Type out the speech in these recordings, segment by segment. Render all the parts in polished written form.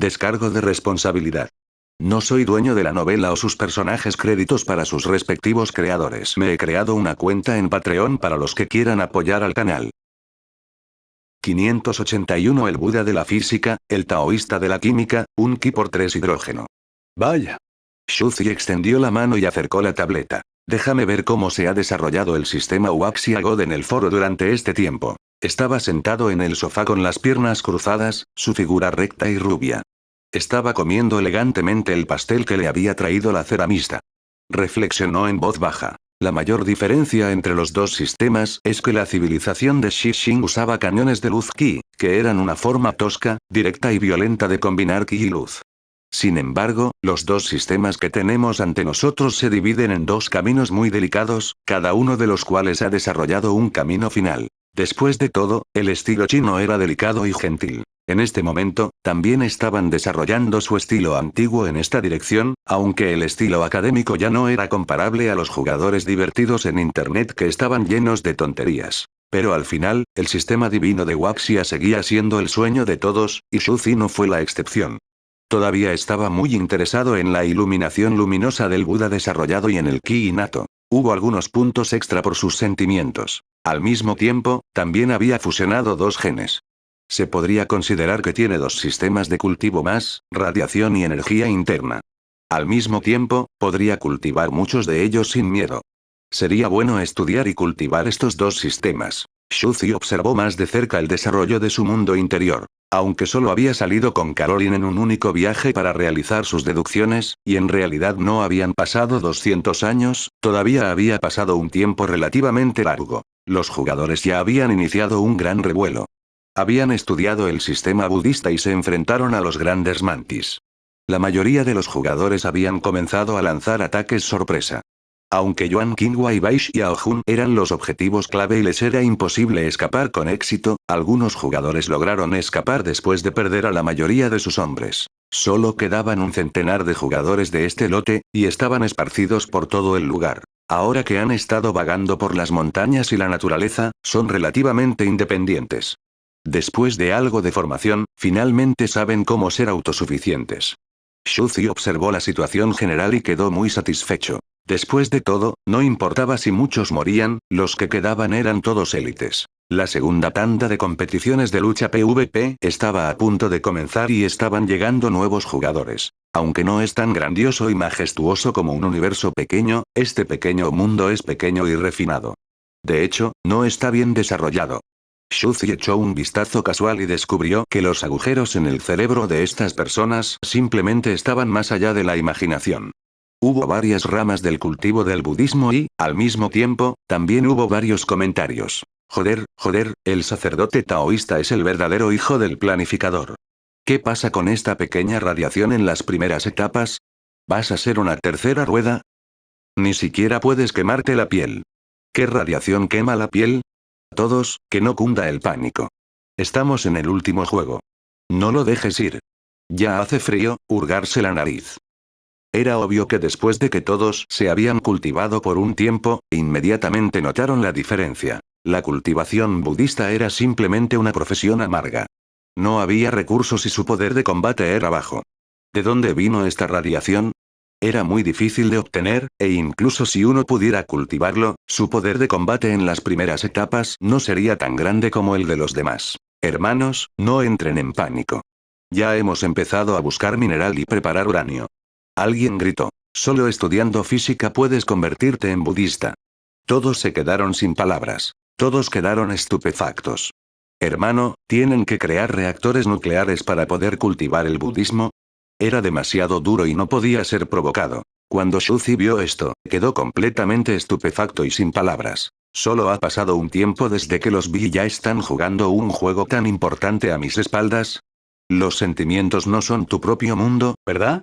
Descargo de responsabilidad. No soy dueño de la novela o sus personajes, créditos para sus respectivos creadores. Me he creado una cuenta en Patreon para los que quieran apoyar al canal. 581 El Buda de la física, el taoísta de la química, un ki por 3 hidrógeno. Vaya. Shuzi extendió la mano y acercó la tableta. Déjame ver cómo se ha desarrollado el sistema Wuxia God en el foro durante este tiempo. Estaba sentado en el sofá con las piernas cruzadas, su figura recta y rubia. Estaba comiendo elegantemente el pastel que le había traído la ceramista. Reflexionó en voz baja. La mayor diferencia entre los dos sistemas es que la civilización de Xixing usaba cañones de luz Qi, que eran una forma tosca, directa y violenta de combinar Qi y luz. Sin embargo, los dos sistemas que tenemos ante nosotros se dividen en dos caminos muy delicados, cada uno de los cuales ha desarrollado un camino final. Después de todo, el estilo chino era delicado y gentil. En este momento, también estaban desarrollando su estilo antiguo en esta dirección, aunque el estilo académico ya no era comparable a los jugadores divertidos en Internet que estaban llenos de tonterías. Pero al final, el sistema divino de Wuxia seguía siendo el sueño de todos, y Shuzi no fue la excepción. Todavía estaba muy interesado en la iluminación luminosa del Buda desarrollado y en el Ki innato. Hubo algunos puntos extra por sus sentimientos. Al mismo tiempo, también había fusionado dos genes. Se podría considerar que tiene dos sistemas de cultivo más, radiación y energía interna. Al mismo tiempo, podría cultivar muchos de ellos sin miedo. Sería bueno estudiar y cultivar estos dos sistemas. Shuzi observó más de cerca el desarrollo de su mundo interior. Aunque solo había salido con Caroline en un único viaje para realizar sus deducciones, y en realidad no habían pasado 200 años, todavía había pasado un tiempo relativamente largo. Los jugadores ya habían iniciado un gran revuelo. Habían estudiado el sistema budista y se enfrentaron a los grandes mantis. La mayoría de los jugadores habían comenzado a lanzar ataques sorpresa. Aunque Yuan Qinghua y Bai Xiaojun eran los objetivos clave y les era imposible escapar con éxito, algunos jugadores lograron escapar después de perder a la mayoría de sus hombres. Solo quedaban un centenar de jugadores de este lote, y estaban esparcidos por todo el lugar. Ahora que han estado vagando por las montañas y la naturaleza, son relativamente independientes. Después de algo de formación, finalmente saben cómo ser autosuficientes. Shuzi observó la situación general y quedó muy satisfecho. Después de todo, no importaba si muchos morían, los que quedaban eran todos élites. La segunda tanda de competiciones de lucha PvP estaba a punto de comenzar y estaban llegando nuevos jugadores. Aunque no es tan grandioso y majestuoso como un universo pequeño, este pequeño mundo es pequeño y refinado. De hecho, no está bien desarrollado. Shuzi echó un vistazo casual y descubrió que los agujeros en el cerebro de estas personas simplemente estaban más allá de la imaginación. Hubo varias ramas del cultivo del budismo y, al mismo tiempo, también hubo varios comentarios. Joder, el sacerdote taoísta es el verdadero hijo del planificador. ¿Qué pasa con esta pequeña radiación en las primeras etapas? ¿Vas a ser una tercera rueda? Ni siquiera puedes quemarte la piel. ¿Qué radiación quema la piel? Todos, que no cunda el pánico. Estamos en el último juego. No lo dejes ir. Ya hace frío, hurgarse la nariz. Era obvio que después de que todos se habían cultivado por un tiempo, inmediatamente notaron la diferencia. La cultivación budista era simplemente una profesión amarga. No había recursos y su poder de combate era bajo. ¿De dónde vino esta radiación? Era muy difícil de obtener, e incluso si uno pudiera cultivarlo, su poder de combate en las primeras etapas no sería tan grande como el de los demás. Hermanos, no entren en pánico. Ya hemos empezado a buscar mineral y preparar uranio. Alguien gritó. Solo estudiando física puedes convertirte en budista. Todos se quedaron sin palabras. Todos quedaron estupefactos. Hermano, ¿tienen que crear reactores nucleares para poder cultivar el budismo? Era demasiado duro y no podía ser provocado. Cuando Shuzi vio esto, quedó completamente estupefacto y sin palabras. Solo ha pasado un tiempo desde que los vi y ya están jugando un juego tan importante a mis espaldas. Los sentimientos no son tu propio mundo, ¿verdad?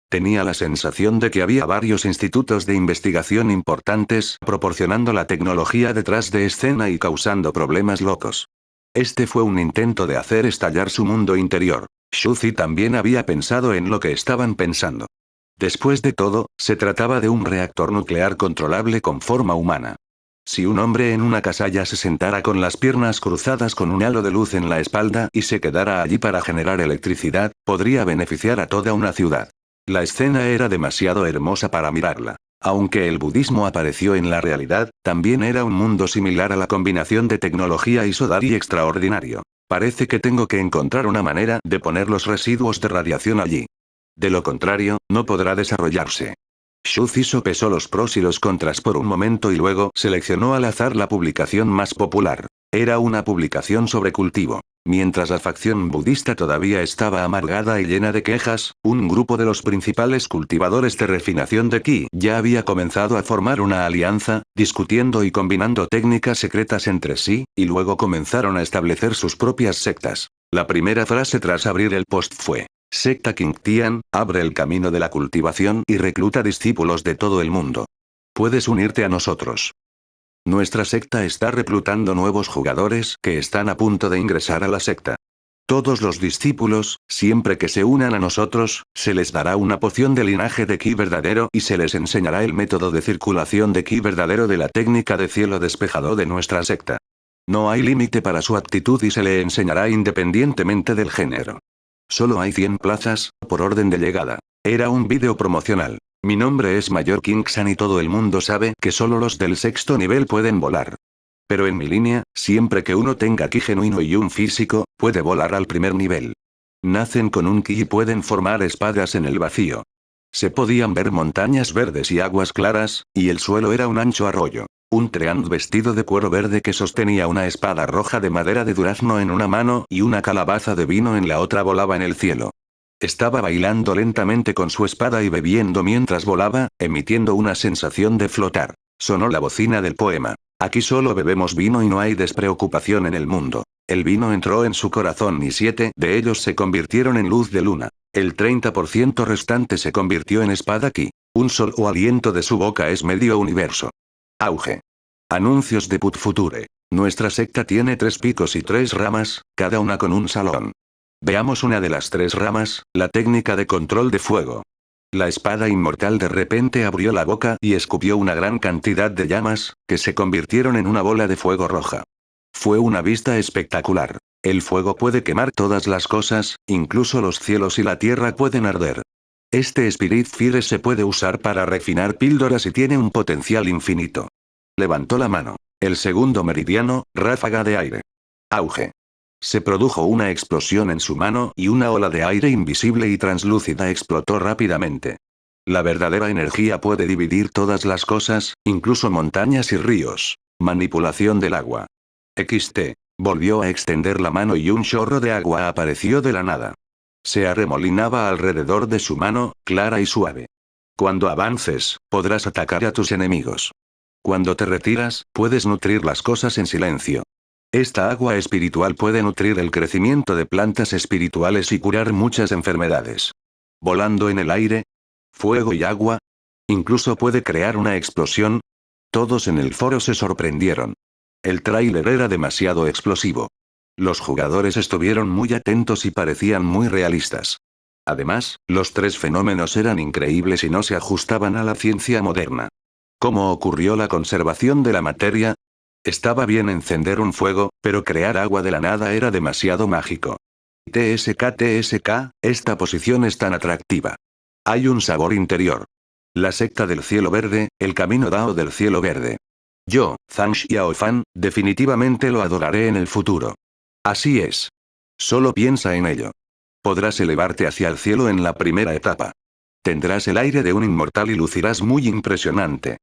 Tenía la sensación de que había varios institutos de investigación importantes proporcionando la tecnología detrás de escena y causando problemas locos. Este fue un intento de hacer estallar su mundo interior. Shuzi también había pensado en lo que estaban pensando. Después de todo, se trataba de un reactor nuclear controlable con forma humana. Si un hombre en una casalla se sentara con las piernas cruzadas con un halo de luz en la espalda y se quedara allí para generar electricidad, podría beneficiar a toda una ciudad. La escena era demasiado hermosa para mirarla. Aunque el budismo apareció en la realidad, también era un mundo similar a la combinación de tecnología y Sodari extraordinario. Parece que tengo que encontrar una manera de poner los residuos de radiación allí. De lo contrario, no podrá desarrollarse. Shuzi sopesó los pros y los contras por un momento y luego seleccionó al azar la publicación más popular. Era una publicación sobre cultivo. Mientras la facción budista todavía estaba amargada y llena de quejas, un grupo de los principales cultivadores de refinación de ki ya había comenzado a formar una alianza, discutiendo y combinando técnicas secretas entre sí, y luego comenzaron a establecer sus propias sectas. La primera frase tras abrir el post fue: Secta Qingtian, abre el camino de la cultivación y recluta discípulos de todo el mundo. Puedes unirte a nosotros. Nuestra secta está reclutando nuevos jugadores que están a punto de ingresar a la secta. Todos los discípulos, siempre que se unan a nosotros, se les dará una poción de linaje de ki verdadero y se les enseñará el método de circulación de ki verdadero de la técnica de cielo despejado de nuestra secta. No hay límite para su actitud y se le enseñará independientemente del género. Solo hay 100 plazas, por orden de llegada. Era un vídeo promocional. Mi nombre es Mayor King-san y todo el mundo sabe que solo los del sexto nivel pueden volar. Pero en mi línea, siempre que uno tenga ki genuino y un físico, puede volar al primer nivel. Nacen con un ki y pueden formar espadas en el vacío. Se podían ver montañas verdes y aguas claras, y el suelo era un ancho arroyo. Un treant vestido de cuero verde que sostenía una espada roja de madera de durazno en una mano y una calabaza de vino en la otra volaba en el cielo. Estaba bailando lentamente con su espada y bebiendo mientras volaba, emitiendo una sensación de flotar. Sonó la bocina del poema. Aquí solo bebemos vino y no hay despreocupación en el mundo. El vino entró en su corazón y 7 de ellos se convirtieron en luz de luna. El 30% restante se convirtió en espada ki. Un solo aliento de su boca es medio universo. Auge. Anuncios de Put Future. Nuestra secta tiene 3 picos y 3 ramas, cada una con un salón. Veamos una de las 3 ramas, la técnica de control de fuego. La espada inmortal de repente abrió la boca y escupió una gran cantidad de llamas, que se convirtieron en una bola de fuego roja. Fue una vista espectacular. El fuego puede quemar todas las cosas, incluso los cielos y la tierra pueden arder. Este Spirit Fire se puede usar para refinar píldoras y tiene un potencial infinito. Levantó la mano. El segundo meridiano, ráfaga de aire. Auge. Se produjo una explosión en su mano y una ola de aire invisible y translúcida explotó rápidamente. La verdadera energía puede dividir todas las cosas, incluso montañas y ríos. Manipulación del agua. XT. Volvió a extender la mano y un chorro de agua apareció de la nada. Se arremolinaba alrededor de su mano, clara y suave. Cuando avances, podrás atacar a tus enemigos. Cuando te retiras, puedes nutrir las cosas en silencio. Esta agua espiritual puede nutrir el crecimiento de plantas espirituales y curar muchas enfermedades. Volando en el aire. Fuego y agua. Incluso puede crear una explosión. Todos en el foro se sorprendieron. El tráiler era demasiado explosivo. Los jugadores estuvieron muy atentos y parecían muy realistas. Además, los 3 fenómenos eran increíbles y no se ajustaban a la ciencia moderna. ¿Cómo ocurrió la conservación de la materia? Estaba bien encender un fuego, pero crear agua de la nada era demasiado mágico. TSK, esta posición es tan atractiva. Hay un sabor interior. La secta del cielo verde, el camino Dao del cielo verde. Yo, Zhang Xiaofan, definitivamente lo adoraré en el futuro. Así es. Solo piensa en ello. Podrás elevarte hacia el cielo en la primera etapa. Tendrás el aire de un inmortal y lucirás muy impresionante.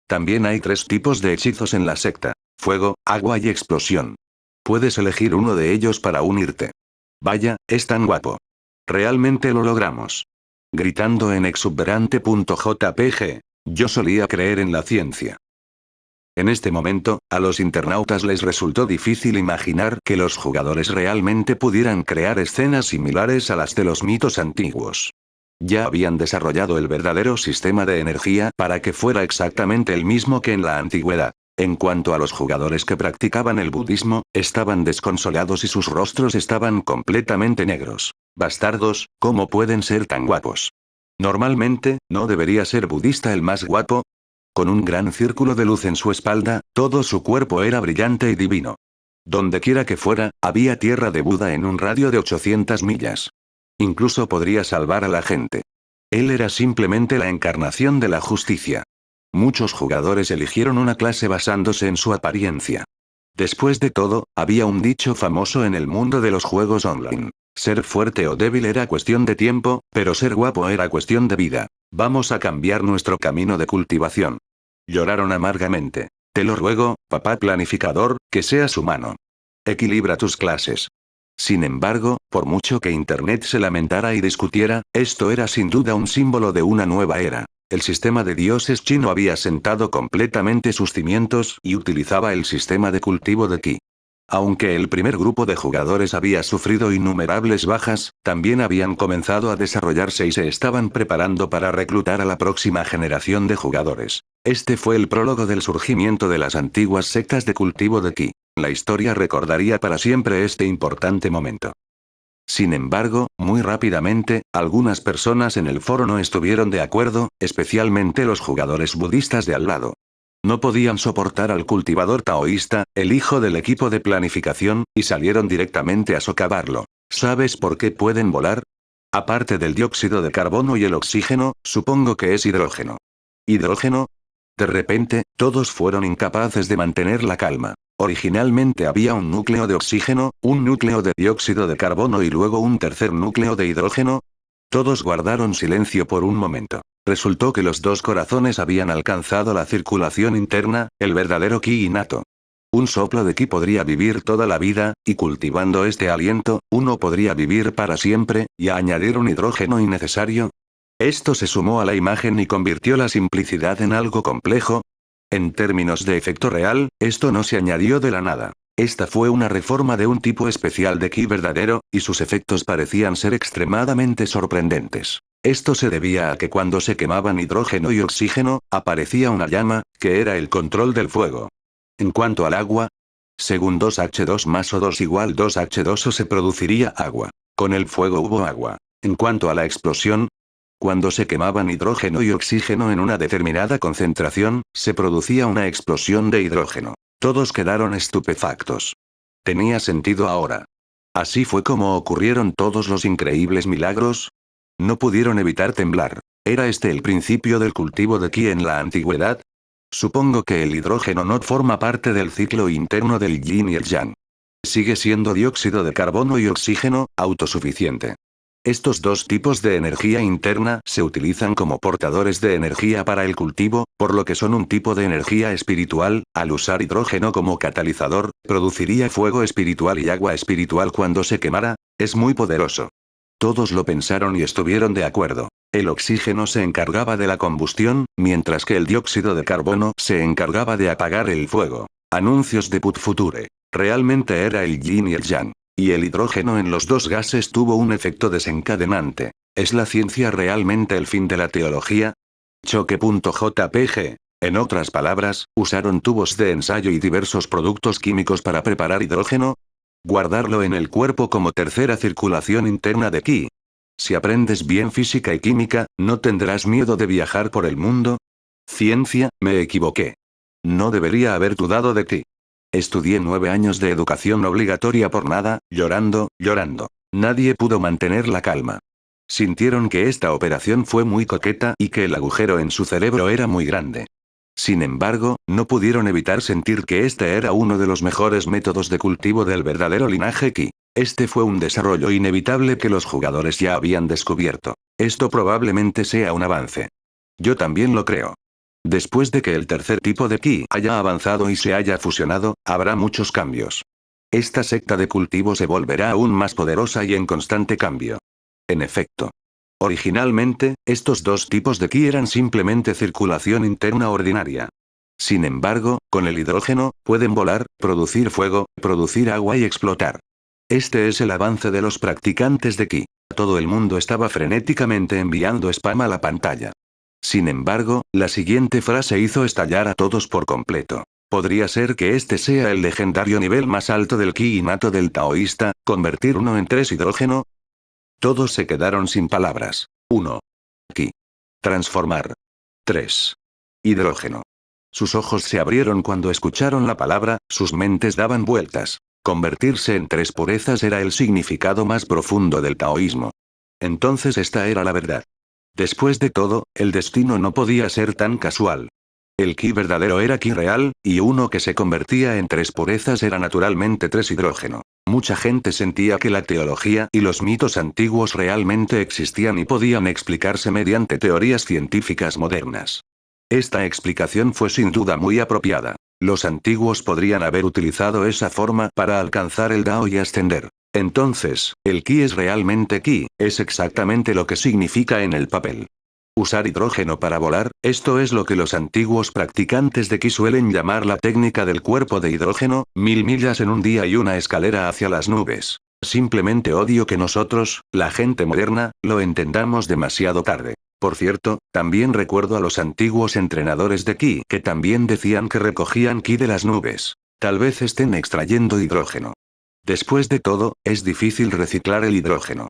También hay 3 tipos de hechizos en la secta: fuego, agua y explosión. Puedes elegir uno de ellos para unirte. Vaya, es tan guapo. Realmente lo logramos. Gritando en exuberante.jpg. Yo solía creer en la ciencia. En este momento, a los internautas les resultó difícil imaginar que los jugadores realmente pudieran crear escenas similares a las de los mitos antiguos. Ya habían desarrollado el verdadero sistema de energía para que fuera exactamente el mismo que en la antigüedad. En cuanto a los jugadores que practicaban el budismo, estaban desconsolados y sus rostros estaban completamente negros. Bastardos, ¿cómo pueden ser tan guapos? Normalmente, ¿no debería ser budista el más guapo? Con un gran círculo de luz en su espalda, todo su cuerpo era brillante y divino. Dondequiera que fuera, había tierra de Buda en un radio de 800 millas. Incluso podría salvar a la gente. Él era simplemente la encarnación de la justicia. Muchos jugadores eligieron una clase basándose en su apariencia. Después de todo, había un dicho famoso en el mundo de los juegos online. Ser fuerte o débil era cuestión de tiempo, pero ser guapo era cuestión de vida. Vamos a cambiar nuestro camino de cultivación. Lloraron amargamente. Te lo ruego, papá planificador, que seas humano. Equilibra tus clases. Sin embargo, por mucho que Internet se lamentara y discutiera, esto era sin duda un símbolo de una nueva era. El sistema de dioses chino había sentado completamente sus cimientos y utilizaba el sistema de cultivo de ki. Aunque el primer grupo de jugadores había sufrido innumerables bajas, también habían comenzado a desarrollarse y se estaban preparando para reclutar a la próxima generación de jugadores. Este fue el prólogo del surgimiento de las antiguas sectas de cultivo de ki. La historia recordaría para siempre este importante momento. Sin embargo, muy rápidamente, algunas personas en el foro no estuvieron de acuerdo, especialmente los jugadores budistas de al lado. No podían soportar al cultivador taoísta, el hijo del equipo de planificación, y salieron directamente a socavarlo. ¿Sabes por qué pueden volar? Aparte del dióxido de carbono y el oxígeno, supongo que es hidrógeno. ¿Hidrógeno? De repente, todos fueron incapaces de mantener la calma. Originalmente había un núcleo de oxígeno, un núcleo de dióxido de carbono y luego un tercer núcleo de hidrógeno. Todos guardaron silencio por un momento. Resultó que los dos corazones habían alcanzado la circulación interna, el verdadero ki innato. Un soplo de ki podría vivir toda la vida, y cultivando este aliento, uno podría vivir para siempre, y añadir un hidrógeno innecesario. Esto se sumó a la imagen y convirtió la simplicidad en algo complejo. En términos de efecto real, esto no se añadió de la nada. Esta fue una reforma de un tipo especial de ki verdadero, y sus efectos parecían ser extremadamente sorprendentes. Esto se debía a que cuando se quemaban hidrógeno y oxígeno, aparecía una llama, que era el control del fuego. En cuanto al agua, según 2H2 más O2 igual 2H2O se produciría agua. Con el fuego hubo agua. En cuanto a la explosión, cuando se quemaban hidrógeno y oxígeno en una determinada concentración, se producía una explosión de hidrógeno. Todos quedaron estupefactos. Tenía sentido ahora. Así fue como ocurrieron todos los increíbles milagros. No pudieron evitar temblar. ¿Era este el principio del cultivo de ki en la antigüedad? Supongo que el hidrógeno no forma parte del ciclo interno del yin y el yang. Sigue siendo dióxido de carbono y oxígeno, autosuficiente. Estos dos tipos de energía interna se utilizan como portadores de energía para el cultivo, por lo que son un tipo de energía espiritual. Al usar hidrógeno como catalizador, produciría fuego espiritual y agua espiritual cuando se quemara. Es muy poderoso. Todos lo pensaron y estuvieron de acuerdo. El oxígeno se encargaba de la combustión, mientras que el dióxido de carbono se encargaba de apagar el fuego. Anuncios de Put Future. Realmente era el yin y el yang. Y el hidrógeno en los dos gases tuvo un efecto desencadenante. ¿Es la ciencia realmente el fin de la teología? Choque.jpg. En otras palabras, usaron tubos de ensayo y diversos productos químicos para preparar hidrógeno. Guardarlo en el cuerpo como tercera circulación interna de ki. Si aprendes bien física y química, ¿no tendrás miedo de viajar por el mundo? Ciencia, me equivoqué. No debería haber dudado de ti. Estudié 9 años de educación obligatoria por nada, llorando. Nadie pudo mantener la calma. Sintieron que esta operación fue muy coqueta y que el agujero en su cerebro era muy grande. Sin embargo, no pudieron evitar sentir que este era uno de los mejores métodos de cultivo del verdadero linaje ki. Este fue un desarrollo inevitable que los jugadores ya habían descubierto. Esto probablemente sea un avance. Yo también lo creo. Después de que el tercer tipo de ki haya avanzado y se haya fusionado, habrá muchos cambios. Esta secta de cultivo se volverá aún más poderosa y en constante cambio. En efecto. Originalmente, estos dos tipos de ki eran simplemente circulación interna ordinaria. Sin embargo, con el hidrógeno, pueden volar, producir fuego, producir agua y explotar. Este es el avance de los practicantes de ki. Todo el mundo estaba frenéticamente enviando spam a la pantalla. Sin embargo, la siguiente frase hizo estallar a todos por completo. ¿Podría ser que este sea el legendario nivel más alto del ki innato del taoísta, convertir 1 en 3 hidrógeno? Todos se quedaron sin palabras. 1. Ki. Transformar. 3. Hidrógeno. Sus ojos se abrieron cuando escucharon la palabra, sus mentes daban vueltas. Convertirse en tres purezas era el significado más profundo del taoísmo. Entonces esta era la verdad. Después de todo, el destino no podía ser tan casual. El ki verdadero era ki real, y uno que se convertía en tres purezas era naturalmente tres hidrógeno. Mucha gente sentía que la teología y los mitos antiguos realmente existían y podían explicarse mediante teorías científicas modernas. Esta explicación fue sin duda muy apropiada. Los antiguos podrían haber utilizado esa forma para alcanzar el Dao y ascender. Entonces, el ki es realmente ki, es exactamente lo que significa en el papel. Usar hidrógeno para volar, esto es lo que los antiguos practicantes de ki suelen llamar la técnica del cuerpo de hidrógeno, 1000 millas en un día y una escalera hacia las nubes. Simplemente odio que nosotros, la gente moderna, lo entendamos demasiado tarde. Por cierto, también recuerdo a los antiguos entrenadores de ki que también decían que recogían ki de las nubes. Tal vez estén extrayendo hidrógeno. Después de todo, es difícil reciclar el hidrógeno.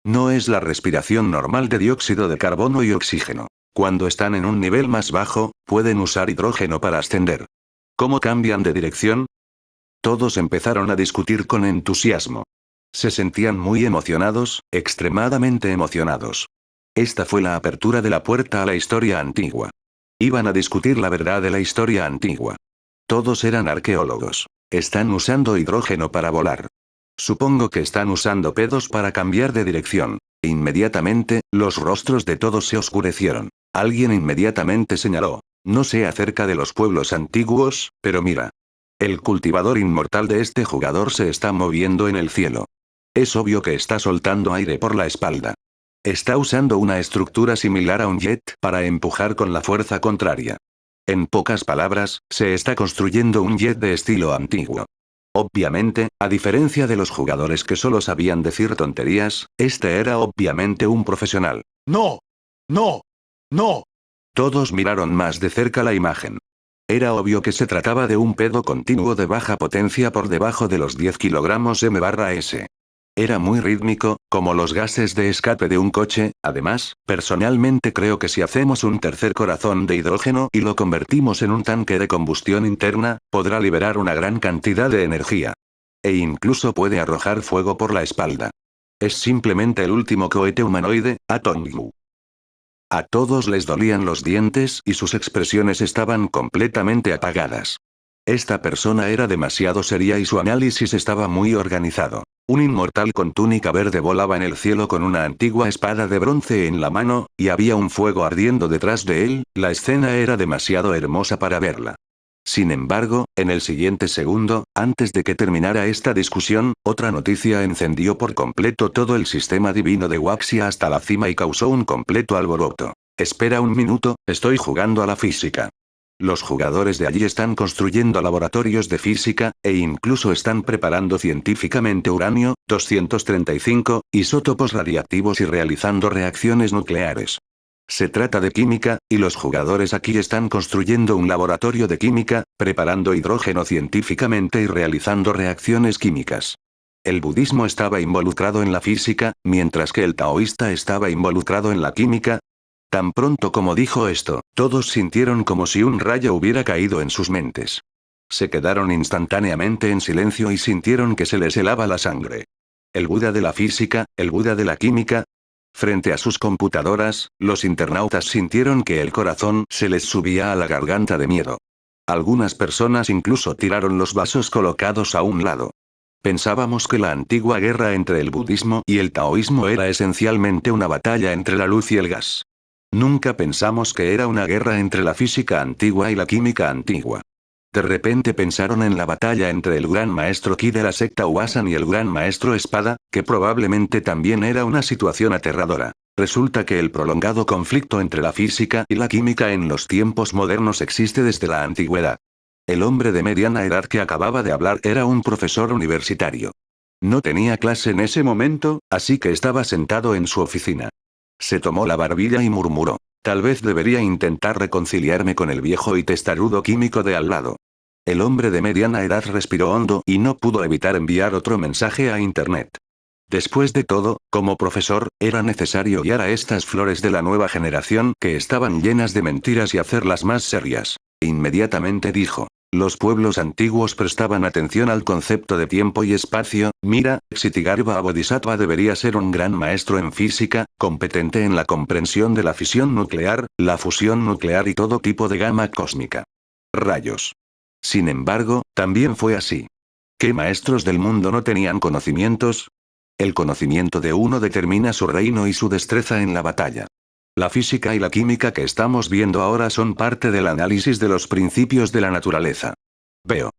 No es la respiración normal de dióxido de carbono y oxígeno. Cuando están en un nivel más bajo, pueden usar hidrógeno para ascender. ¿Cómo cambian de dirección? Todos empezaron a discutir con entusiasmo. Se sentían muy emocionados, extremadamente emocionados. Esta fue la apertura de la puerta a la historia antigua. Iban a discutir la verdad de la historia antigua. Todos eran arqueólogos. Están usando hidrógeno para volar. Supongo que están usando pedos para cambiar de dirección. Inmediatamente, los rostros de todos se oscurecieron. Alguien inmediatamente señaló. No sé acerca de los pueblos antiguos, pero mira. El cultivador inmortal de este jugador se está moviendo en el cielo. Es obvio que está soltando aire por la espalda. Está usando una estructura similar a un jet para empujar con la fuerza contraria. En pocas palabras, se está construyendo un jet de estilo antiguo. Obviamente, a diferencia de los jugadores que solo sabían decir tonterías, este era obviamente un profesional. ¡No! ¡No! ¡No! Todos miraron más de cerca la imagen. Era obvio que se trataba de un pedo continuo de baja potencia por debajo de los 10 kilogramos m/s. Era muy rítmico, como los gases de escape de un coche. Además, personalmente creo que si hacemos un tercer corazón de hidrógeno y lo convertimos en un tanque de combustión interna, podrá liberar una gran cantidad de energía. E incluso puede arrojar fuego por la espalda. Es simplemente el último cohete humanoide, Atomgu. A todos les dolían los dientes y sus expresiones estaban completamente apagadas. Esta persona era demasiado seria y su análisis estaba muy organizado. Un inmortal con túnica verde volaba en el cielo con una antigua espada de bronce en la mano, y había un fuego ardiendo detrás de él. La escena era demasiado hermosa para verla. Sin embargo, en el siguiente segundo, antes de que terminara esta discusión, otra noticia encendió por completo todo el sistema divino de Waxia hasta la cima y causó un completo alboroto. Espera un minuto, estoy jugando a la física. Los jugadores de allí están construyendo laboratorios de física, e incluso están preparando científicamente uranio, 235, isótopos radiactivos y realizando reacciones nucleares. Se trata de química, y los jugadores aquí están construyendo un laboratorio de química, preparando hidrógeno científicamente y realizando reacciones químicas. El budismo estaba involucrado en la física, mientras que el taoísta estaba involucrado en la química. Tan pronto como dijo esto, todos sintieron como si un rayo hubiera caído en sus mentes. Se quedaron instantáneamente en silencio y sintieron que se les helaba la sangre. El Buda de la física, el Buda de la química. Frente a sus computadoras, los internautas sintieron que el corazón se les subía a la garganta de miedo. Algunas personas incluso tiraron los vasos colocados a un lado. Pensábamos que la antigua guerra entre el budismo y el taoísmo era esencialmente una batalla entre la luz y el gas. Nunca pensamos que era una guerra entre la física antigua y la química antigua. De repente pensaron en la batalla entre el gran maestro Ki de la secta Huasan y el gran maestro Espada, que probablemente también era una situación aterradora. Resulta que el prolongado conflicto entre la física y la química en los tiempos modernos existe desde la antigüedad. El hombre de mediana edad que acababa de hablar era un profesor universitario. No tenía clase en ese momento, así que estaba sentado en su oficina. Se tomó la barbilla y murmuró. Tal vez debería intentar reconciliarme con el viejo y testarudo químico de al lado. El hombre de mediana edad respiró hondo y no pudo evitar enviar otro mensaje a internet. Después de todo, como profesor, era necesario guiar a estas flores de la nueva generación que estaban llenas de mentiras y hacerlas más serias. Inmediatamente dijo. Los pueblos antiguos prestaban atención al concepto de tiempo y espacio. Mira, Ksitigarbha Bodhisattva debería ser un gran maestro en física, competente en la comprensión de la fisión nuclear, la fusión nuclear y todo tipo de gama cósmica. Rayos. Sin embargo, también fue así. ¿Qué maestros del mundo no tenían conocimientos? El conocimiento de uno determina su reino y su destreza en la batalla. La física y la química que estamos viendo ahora son parte del análisis de los principios de la naturaleza. Veo.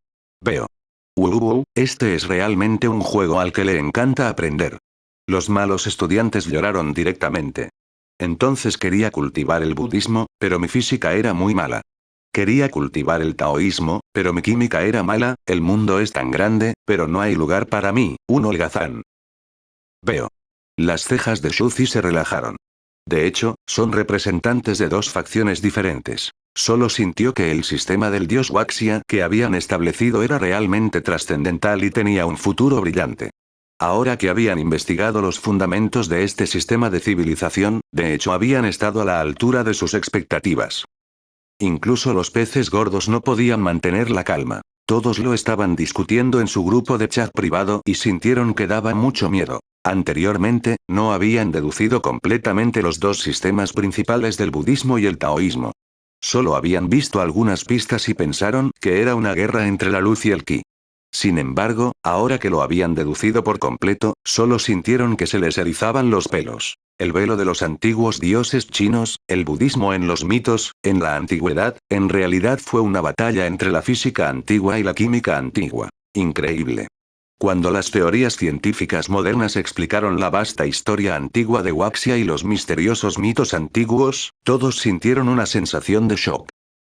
Este es realmente un juego al que le encanta aprender. Los malos estudiantes lloraron directamente. Entonces quería cultivar el budismo, pero mi física era muy mala. Quería cultivar el taoísmo, pero mi química era mala. El mundo es tan grande, pero no hay lugar para mí, un holgazán. Veo. Las cejas de Shuzi se relajaron. De hecho, son representantes de dos facciones diferentes. Solo sintió que el sistema del dios Waxia que habían establecido era realmente trascendental y tenía un futuro brillante. Ahora que habían investigado los fundamentos de este sistema de civilización, de hecho habían estado a la altura de sus expectativas. Incluso los peces gordos no podían mantener la calma. Todos lo estaban discutiendo en su grupo de chat privado y sintieron que daba mucho miedo. Anteriormente, no habían deducido completamente los dos sistemas principales del budismo y el taoísmo. Solo habían visto algunas pistas y pensaron que era una guerra entre la luz y el ki. Sin embargo, ahora que lo habían deducido por completo, solo sintieron que se les erizaban los pelos. El velo de los antiguos dioses chinos, el budismo en los mitos, en la antigüedad, en realidad fue una batalla entre la física antigua y la química antigua. Increíble. Cuando las teorías científicas modernas explicaron la vasta historia antigua de Waxia y los misteriosos mitos antiguos, todos sintieron una sensación de shock.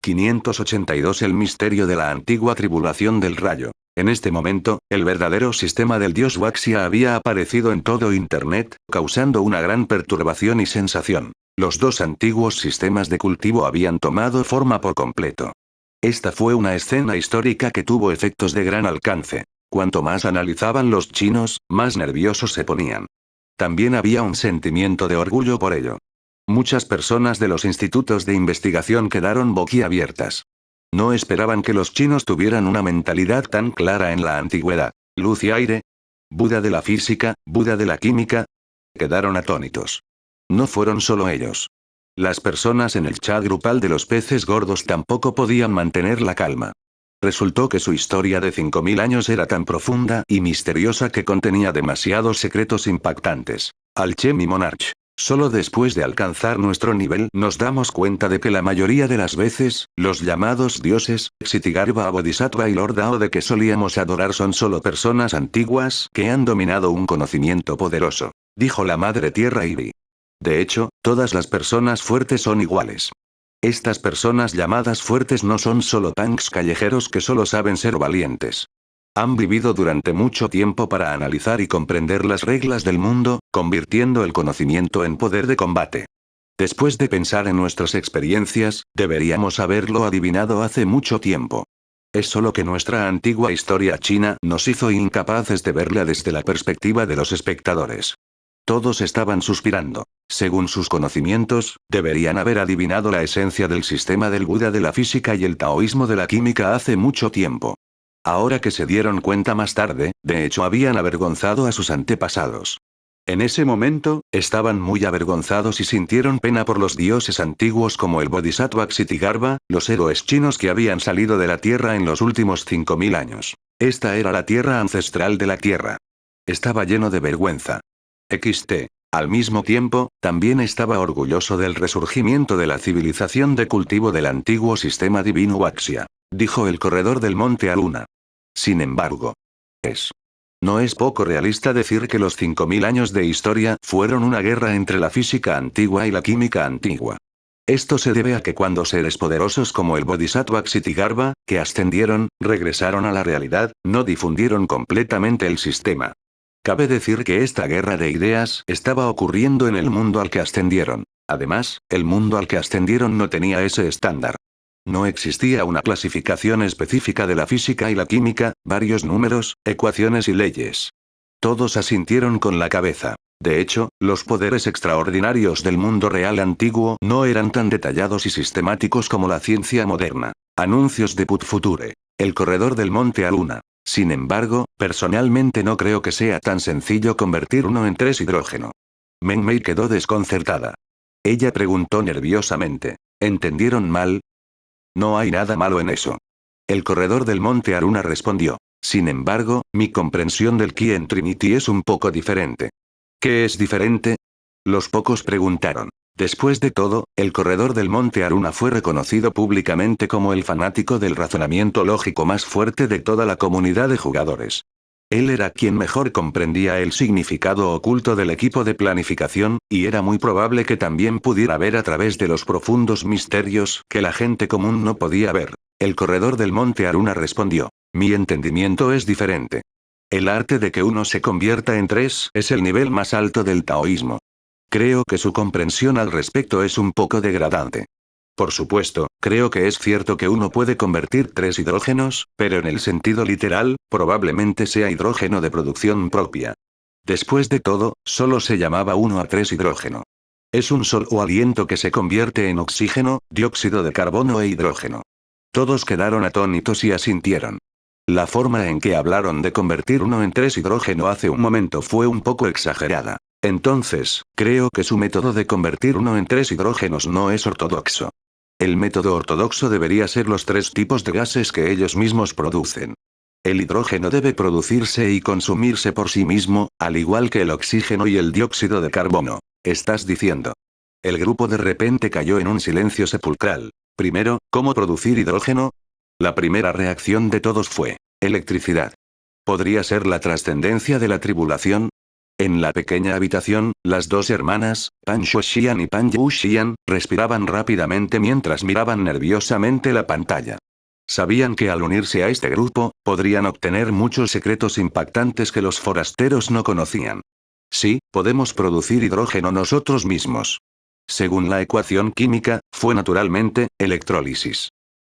582 El misterio de la antigua tribulación del rayo. En este momento, el verdadero sistema del dios Waxia había aparecido en todo Internet, causando una gran perturbación y sensación. Los dos antiguos sistemas de cultivo habían tomado forma por completo. Esta fue una escena histórica que tuvo efectos de gran alcance. Cuanto más analizaban los chinos, más nerviosos se ponían. También había un sentimiento de orgullo por ello. Muchas personas de los institutos de investigación quedaron boquiabiertas. No esperaban que los chinos tuvieran una mentalidad tan clara en la antigüedad. Luz y aire. Buda de la física, Buda de la química. Quedaron atónitos. No fueron solo ellos. Las personas en el chat grupal de los peces gordos tampoco podían mantener la calma. Resultó que su historia de 5000 años era tan profunda y misteriosa que contenía demasiados secretos impactantes. Alchemy Monarch. Solo después de alcanzar nuestro nivel nos damos cuenta de que la mayoría de las veces, los llamados dioses, Ksitigarbha Bodhisattva y Lord Dao de que solíamos adorar son solo personas antiguas que han dominado un conocimiento poderoso. Dijo la Madre Tierra Ivy. De hecho, todas las personas fuertes son iguales. Estas personas llamadas fuertes no son solo punks callejeros que solo saben ser valientes. Han vivido durante mucho tiempo para analizar y comprender las reglas del mundo, convirtiendo el conocimiento en poder de combate. Después de pensar en nuestras experiencias, deberíamos haberlo adivinado hace mucho tiempo. Es solo que nuestra antigua historia china nos hizo incapaces de verla desde la perspectiva de los espectadores. Todos estaban suspirando. Según sus conocimientos, deberían haber adivinado la esencia del sistema del Buda de la física y el taoísmo de la química hace mucho tiempo. Ahora que se dieron cuenta más tarde, de hecho habían avergonzado a sus antepasados. En ese momento, estaban muy avergonzados y sintieron pena por los dioses antiguos como el Bodhisattva Ksitigarbha, los héroes chinos que habían salido de la Tierra en los últimos 5000 años. Esta era la tierra ancestral de la Tierra. Estaba lleno de vergüenza. XT. Al mismo tiempo, también estaba orgulloso del resurgimiento de la civilización de cultivo del antiguo sistema divino Waxia. Dijo el corredor del monte Aluna. Sin embargo, no es poco realista decir que los 5000 años de historia fueron una guerra entre la física antigua y la química antigua. Esto se debe a que cuando seres poderosos como el Bodhisattva Ksitigarbha, que ascendieron, regresaron a la realidad, no difundieron completamente el sistema. Cabe decir que esta guerra de ideas estaba ocurriendo en el mundo al que ascendieron. Además, el mundo al que ascendieron no tenía ese estándar. No existía una clasificación específica de la física y la química, varios números, ecuaciones y leyes. Todos asintieron con la cabeza. De hecho, los poderes extraordinarios del mundo real antiguo no eran tan detallados y sistemáticos como la ciencia moderna. Anuncios de Put Future. El corredor del Monte Aruna. Sin embargo, personalmente no creo que sea tan sencillo convertir uno en 3 hidrógeno. Meng Mei quedó desconcertada. Ella preguntó nerviosamente. ¿Entendieron mal? No hay nada malo en eso. El corredor del Monte Aruna respondió. Sin embargo, mi comprensión del Ki en Trinity es un poco diferente. ¿Qué es diferente? Los pocos preguntaron. Después de todo, el corredor del Monte Aruna fue reconocido públicamente como el fanático del razonamiento lógico más fuerte de toda la comunidad de jugadores. Él era quien mejor comprendía el significado oculto del equipo de planificación, y era muy probable que también pudiera ver a través de los profundos misterios que la gente común no podía ver. El corredor del Monte Aruna respondió. Mi entendimiento es diferente. El arte de que uno se convierta en 3 es el nivel más alto del taoísmo. Creo que su comprensión al respecto es un poco degradante. Por supuesto, creo que es cierto que uno puede convertir 3 hidrógenos, pero en el sentido literal, probablemente sea hidrógeno de producción propia. Después de todo, solo se llamaba 1 a 3 hidrógeno. Es un solo aliento que se convierte en oxígeno, dióxido de carbono e hidrógeno. Todos quedaron atónitos y asintieron. La forma en que hablaron de convertir 1 en 3 hidrógeno hace un momento fue un poco exagerada. Entonces, creo que su método de convertir 1 en 3 hidrógenos no es ortodoxo. El método ortodoxo debería ser los 3 tipos de gases que ellos mismos producen. El hidrógeno debe producirse y consumirse por sí mismo, al igual que el oxígeno y el dióxido de carbono. ¿Estás diciendo? El grupo de repente cayó en un silencio sepulcral. Primero, ¿cómo producir hidrógeno? La primera reacción de todos fue: electricidad. ¿Podría ser la trascendencia de la tribulación? En la pequeña habitación, las dos hermanas, Pan Shuoxian y Pan Yuxian, respiraban rápidamente mientras miraban nerviosamente la pantalla. Sabían que al unirse a este grupo, podrían obtener muchos secretos impactantes que los forasteros no conocían. Sí, podemos producir hidrógeno nosotros mismos. Según la ecuación química, fue naturalmente, electrólisis.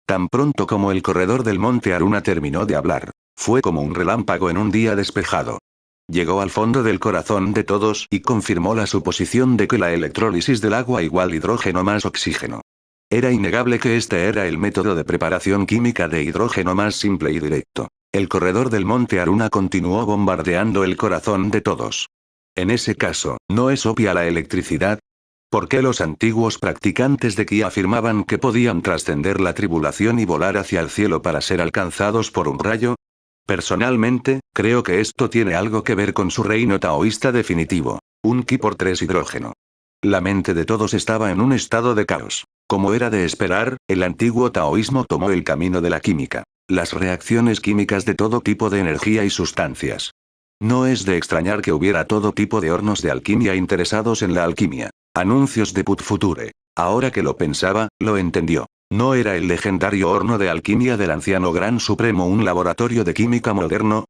Tan pronto como el corredor del Monte Aruna terminó de hablar, fue como un relámpago en un día despejado. Llegó al fondo del corazón de todos y confirmó la suposición de que la electrólisis del agua igual hidrógeno más oxígeno. Era innegable que este era el método de preparación química de hidrógeno más simple y directo. El corredor del Monte Aruna continuó bombardeando el corazón de todos. En ese caso, ¿no es obvia la electricidad? ¿Por qué los antiguos practicantes de Ki afirmaban que podían trascender la tribulación y volar hacia el cielo para ser alcanzados por un rayo? Personalmente, creo que esto tiene algo que ver con su reino taoísta definitivo. Un Ki por 3 hidrógeno. La mente de todos estaba en un estado de caos. Como era de esperar, el antiguo taoísmo tomó el camino de la química. Las reacciones químicas de todo tipo de energía y sustancias. No es de extrañar que hubiera todo tipo de hornos de alquimia interesados en la alquimia. Anuncios de Put Future. Ahora que lo pensaba, lo entendió. ¿No era el legendario horno de alquimia del anciano Gran Supremo un laboratorio de química moderno?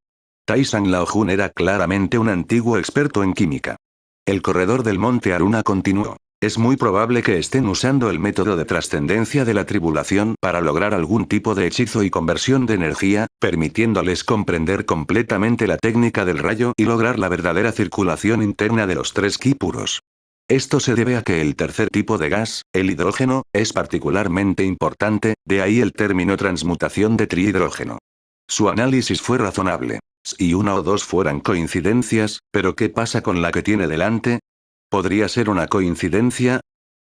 Taisan Laojun era claramente un antiguo experto en química. El corredor del Monte Aruna continuó. Es muy probable que estén usando el método de trascendencia de la tribulación para lograr algún tipo de hechizo y conversión de energía, permitiéndoles comprender completamente la técnica del rayo y lograr la verdadera circulación interna de los 3 Ki puros. Esto se debe a que el tercer tipo de gas, el hidrógeno, es particularmente importante, de ahí el término transmutación de trihidrógeno. Su análisis fue razonable. Si 1 o 2 fueran coincidencias, pero ¿qué pasa con la que tiene delante? ¿Podría ser una coincidencia?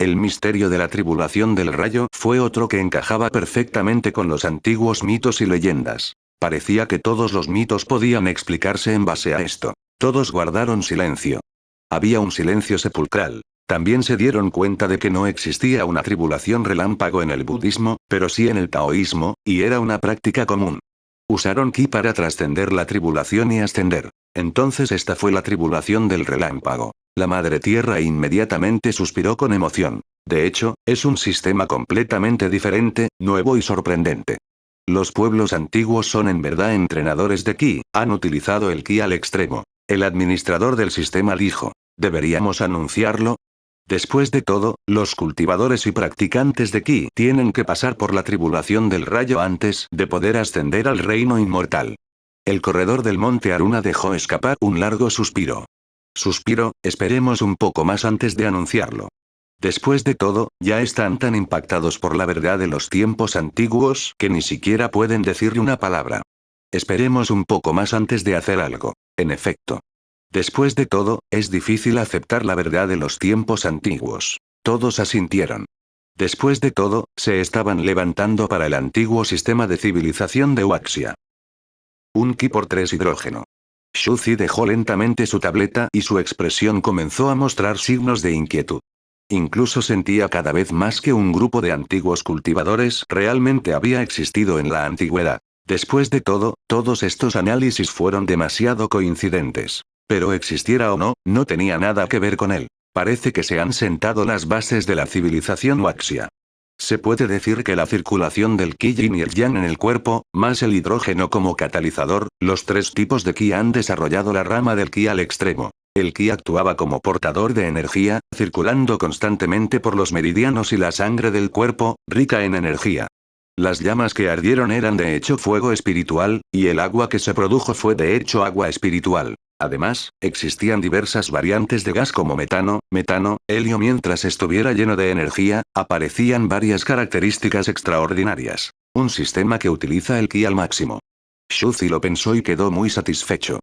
El misterio de la tribulación del rayo fue otro que encajaba perfectamente con los antiguos mitos y leyendas. Parecía que todos los mitos podían explicarse en base a esto. Todos guardaron silencio. Había un silencio sepulcral. También se dieron cuenta de que no existía una tribulación relámpago en el budismo, pero sí en el taoísmo, y era una práctica común. Usaron Ki para trascender la tribulación y ascender. Entonces esta fue la tribulación del relámpago. La Madre Tierra inmediatamente suspiró con emoción. De hecho, es un sistema completamente diferente, nuevo y sorprendente. Los pueblos antiguos son en verdad entrenadores de Ki, han utilizado el Ki al extremo. El administrador del sistema dijo, ¿deberíamos anunciarlo? Después de todo, los cultivadores y practicantes de Ki tienen que pasar por la tribulación del rayo antes de poder ascender al reino inmortal. El corredor del monte Aruna dejó escapar un largo suspiro. Esperemos un poco más antes de anunciarlo. Después de todo, ya están tan impactados por la verdad de los tiempos antiguos que ni siquiera pueden decirle una palabra. Esperemos un poco más antes de hacer algo. En efecto. Después de todo, es difícil aceptar la verdad de los tiempos antiguos. Todos asintieron. Después de todo, se estaban levantando para el antiguo sistema de civilización de Waxia. Un ki por 3 hidrógeno. Shuzi dejó lentamente su tableta y su expresión comenzó a mostrar signos de inquietud. Incluso sentía cada vez más que un grupo de antiguos cultivadores realmente había existido en la antigüedad. Después de todo, todos estos análisis fueron demasiado coincidentes. Pero existiera o no, no tenía nada que ver con él. Parece que se han sentado las bases de la civilización Waxia. Se puede decir que la circulación del Ki Yin y el Yang en el cuerpo, más el hidrógeno como catalizador, los tres tipos de Ki han desarrollado la rama del Ki al extremo. El Ki actuaba como portador de energía, circulando constantemente por los meridianos y la sangre del cuerpo, rica en energía. Las llamas que ardieron eran de hecho fuego espiritual, y el agua que se produjo fue de hecho agua espiritual. Además, existían diversas variantes de gas como metano, helio. Mientras estuviera lleno de energía, aparecían varias características extraordinarias. Un sistema que utiliza el Ki al máximo. Shuzi lo pensó y quedó muy satisfecho.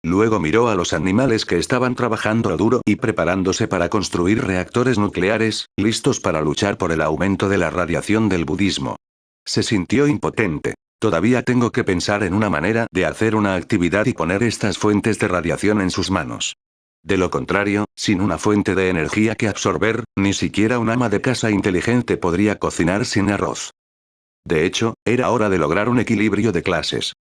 Luego miró a los animales que estaban trabajando duro y preparándose para construir reactores nucleares, listos para luchar por el aumento de la radiación del budismo. Se sintió impotente. Todavía tengo que pensar en una manera de hacer una actividad y poner estas fuentes de radiación en sus manos. De lo contrario, sin una fuente de energía que absorber, ni siquiera un ama de casa inteligente podría cocinar sin arroz. De hecho, era hora de lograr un equilibrio de clases.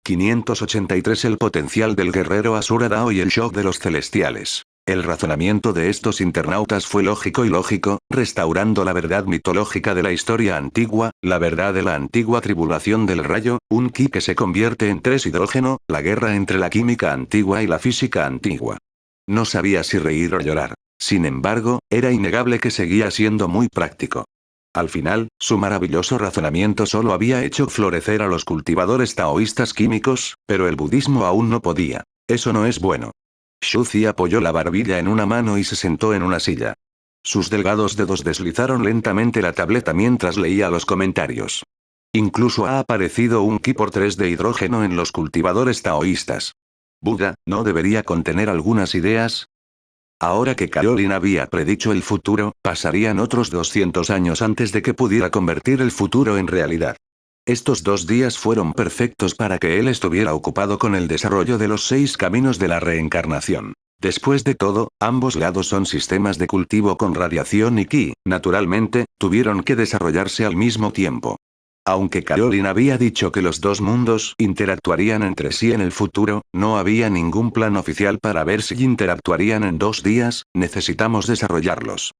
583. El potencial del guerrero Asura Dao y el shock de los celestiales. El razonamiento de estos internautas fue lógico y lógico, restaurando la verdad mitológica de la historia antigua, la verdad de la antigua tribulación del rayo, un ki que se convierte en 3 hidrógeno, la guerra entre la química antigua y la física antigua. No sabía si reír o llorar. Sin embargo, era innegable que seguía siendo muy práctico. Al final, su maravilloso razonamiento solo había hecho florecer a los cultivadores taoístas químicos, pero el budismo aún no podía. Eso no es bueno. Shuzi apoyó la barbilla en una mano y se sentó en una silla. Sus delgados dedos deslizaron lentamente la tableta mientras leía los comentarios. Incluso ha aparecido un Ki por 3 de hidrógeno en los cultivadores taoístas. Buda, ¿no debería contener algunas ideas? Ahora que Caroline había predicho el futuro, pasarían otros 200 años antes de que pudiera convertir el futuro en realidad. Estos 2 días fueron perfectos para que él estuviera ocupado con el desarrollo de los 6 caminos de la reencarnación. Después de todo, ambos lados son sistemas de cultivo con radiación y Ki, naturalmente, tuvieron que desarrollarse al mismo tiempo. Aunque Caroline había dicho que los dos mundos interactuarían entre sí en el futuro, no había ningún plan oficial para ver si interactuarían en 2 días, necesitamos desarrollarlos.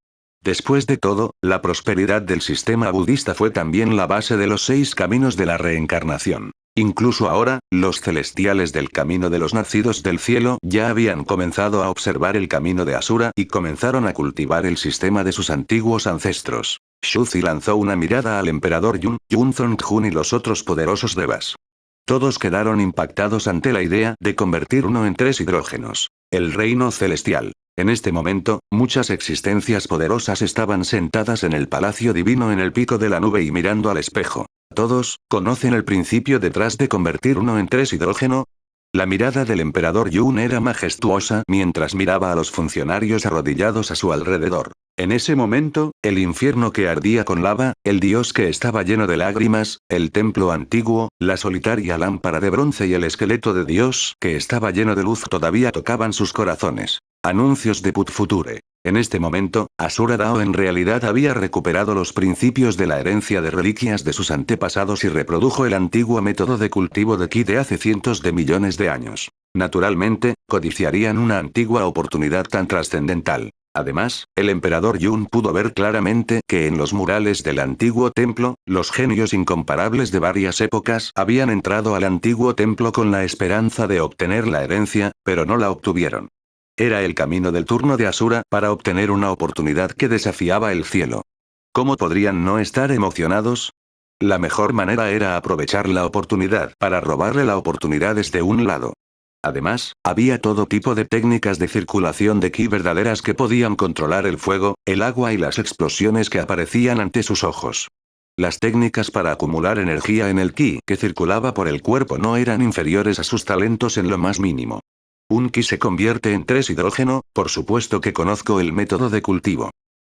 Después de todo, la prosperidad del sistema budista fue también la base de los 6 caminos de la reencarnación. Incluso ahora, los celestiales del camino de los nacidos del cielo ya habían comenzado a observar el camino de Asura y comenzaron a cultivar el sistema de sus antiguos ancestros. Shuzi lanzó una mirada al emperador Yunzong Jun y los otros poderosos devas. Todos quedaron impactados ante la idea de convertir uno en 3 hidrógenos. El reino celestial. En este momento, muchas existencias poderosas estaban sentadas en el palacio divino en el pico de la nube y mirando al espejo. ¿Todos conocen el principio detrás de convertir uno en 3 hidrógeno? La mirada del emperador Yun era majestuosa mientras miraba a los funcionarios arrodillados a su alrededor. En ese momento, el infierno que ardía con lava, el dios que estaba lleno de lágrimas, el templo antiguo, la solitaria lámpara de bronce y el esqueleto de Dios que estaba lleno de luz todavía tocaban sus corazones. Anuncios de Put Future. En este momento, Asura Dao en realidad había recuperado los principios de la herencia de reliquias de sus antepasados y reprodujo el antiguo método de cultivo de Ki de hace cientos de millones de años. Naturalmente, codiciarían una antigua oportunidad tan trascendental. Además, el emperador Yun pudo ver claramente que en los murales del antiguo templo, los genios incomparables de varias épocas habían entrado al antiguo templo con la esperanza de obtener la herencia, pero no la obtuvieron. Era el camino del turno de Asura para obtener una oportunidad que desafiaba el cielo. ¿Cómo podrían no estar emocionados? La mejor manera era aprovechar la oportunidad para robarle la oportunidad desde un lado. Además, había todo tipo de técnicas de circulación de ki verdaderas que podían controlar el fuego, el agua y las explosiones que aparecían ante sus ojos. Las técnicas para acumular energía en el ki que circulaba por el cuerpo no eran inferiores a sus talentos en lo más mínimo. Un ki se convierte en 3 hidrógeno, por supuesto que conozco el método de cultivo.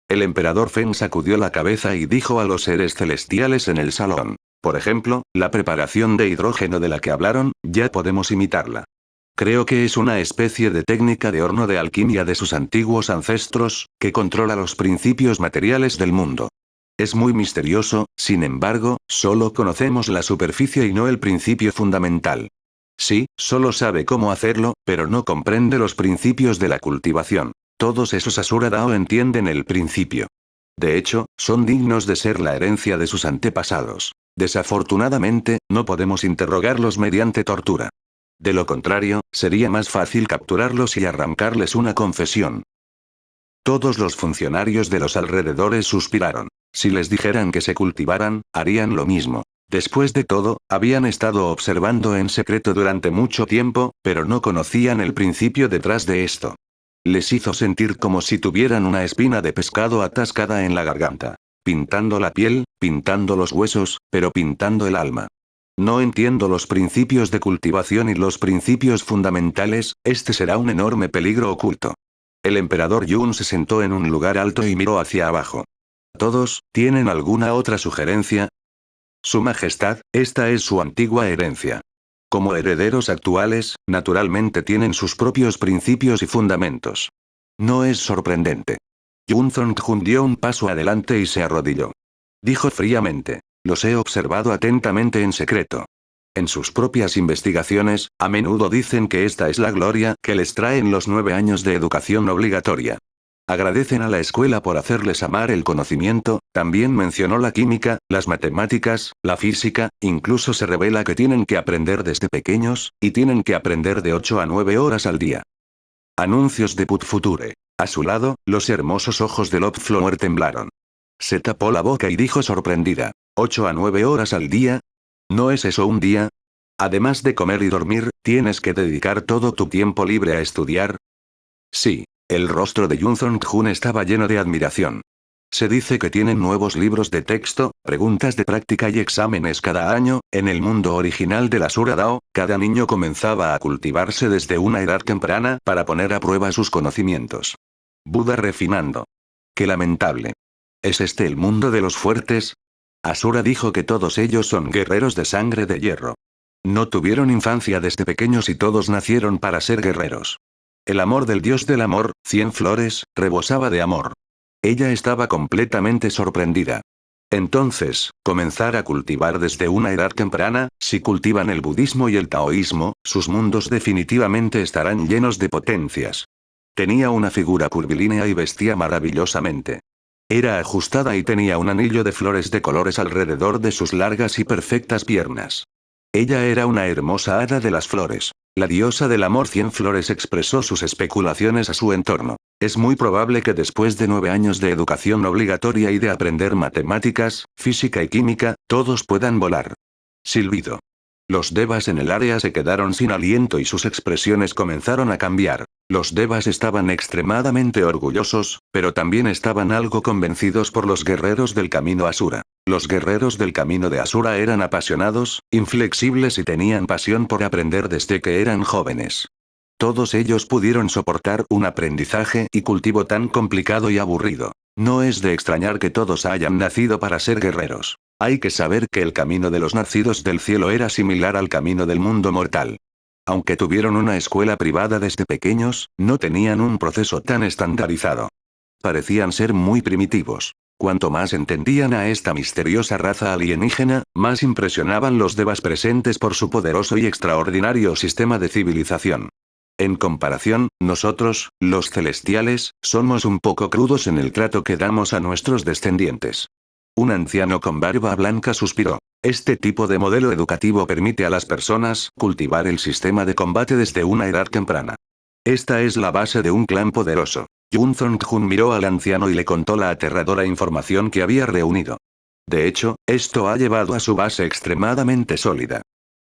El emperador Feng sacudió la cabeza y dijo a los seres celestiales en el salón. Por ejemplo, la preparación de hidrógeno de la que hablaron, ya podemos imitarla. Creo que es una especie de técnica de horno de alquimia de sus antiguos ancestros, que controla los principios materiales del mundo. Es muy misterioso, sin embargo, solo conocemos la superficie y no el principio fundamental. Sí, solo sabe cómo hacerlo, pero no comprende los principios de la cultivación. Todos esos Asura Dao entienden el principio. De hecho, son dignos de ser la herencia de sus antepasados. Desafortunadamente, no podemos interrogarlos mediante tortura. De lo contrario, sería más fácil capturarlos y arrancarles una confesión. Todos los funcionarios de los alrededores suspiraron. Si les dijeran que se cultivaran, harían lo mismo. Después de todo, habían estado observando en secreto durante mucho tiempo, pero no conocían el principio detrás de esto. Les hizo sentir como si tuvieran una espina de pescado atascada en la garganta. Pintando la piel, pintando los huesos, pero pintando el alma. No entiendo los principios de cultivación y los principios fundamentales, este será un enorme peligro oculto. El emperador Yun se sentó en un lugar alto y miró hacia abajo. ¿Todos, tienen alguna otra sugerencia? Su Majestad, esta es su antigua herencia. Como herederos actuales, naturalmente tienen sus propios principios y fundamentos. No es sorprendente. Yun Zongjun dio un paso adelante y se arrodilló. Dijo fríamente. Los he observado atentamente en secreto. En sus propias investigaciones, a menudo dicen que esta es la gloria que les traen los 9 años de educación obligatoria. Agradecen a la escuela por hacerles amar el conocimiento, también mencionó la química, las matemáticas, la física, incluso se revela que tienen que aprender desde pequeños, y tienen que aprender de 8 a 9 horas al día. Anuncios de Put Future. A su lado, los hermosos ojos de Lop Flower temblaron. Se tapó la boca y dijo sorprendida. ¿8 a 9 horas al día? ¿No es eso un día? Además de comer y dormir, ¿tienes que dedicar todo tu tiempo libre a estudiar? Sí. El rostro de Yun Zongjun estaba lleno de admiración. Se dice que tienen nuevos libros de texto, preguntas de práctica y exámenes cada año. En el mundo original de la Asura Dao, cada niño comenzaba a cultivarse desde una edad temprana para poner a prueba sus conocimientos. Buda refinando. Qué lamentable. ¿Es este el mundo de los fuertes? Asura dijo que todos ellos son guerreros de sangre de hierro. No tuvieron infancia desde pequeños y todos nacieron para ser guerreros. El amor del dios del amor, 100 flores, rebosaba de amor. Ella estaba completamente sorprendida. Entonces, comenzar a cultivar desde una edad temprana, si cultivan el budismo y el taoísmo, sus mundos definitivamente estarán llenos de potencias. Tenía una figura curvilínea y vestía maravillosamente. Era ajustada y tenía un anillo de flores de colores alrededor de sus largas y perfectas piernas. Ella era una hermosa hada de las flores. La diosa del amor 100 flores expresó sus especulaciones a su entorno. Es muy probable que después de 9 años de educación obligatoria y de aprender matemáticas, física y química, todos puedan volar. Silbido. Los devas en el área se quedaron sin aliento y sus expresiones comenzaron a cambiar. Los devas estaban extremadamente orgullosos, pero también estaban algo convencidos por los guerreros del camino Asura. Los guerreros del camino de Asura eran apasionados, inflexibles y tenían pasión por aprender desde que eran jóvenes. Todos ellos pudieron soportar un aprendizaje y cultivo tan complicado y aburrido. No es de extrañar que todos hayan nacido para ser guerreros. Hay que saber que el camino de los nacidos del cielo era similar al camino del mundo mortal. Aunque tuvieron una escuela privada desde pequeños, no tenían un proceso tan estandarizado. Parecían ser muy primitivos. Cuanto más entendían a esta misteriosa raza alienígena, más impresionaban los devas presentes por su poderoso y extraordinario sistema de civilización. En comparación, nosotros, los celestiales, somos un poco crudos en el trato que damos a nuestros descendientes. Un anciano con barba blanca suspiró. Este tipo de modelo educativo permite a las personas cultivar el sistema de combate desde una edad temprana. Esta es la base de un clan poderoso. Yun Zongjun miró al anciano y le contó la aterradora información que había reunido. De hecho, esto ha llevado a su base extremadamente sólida.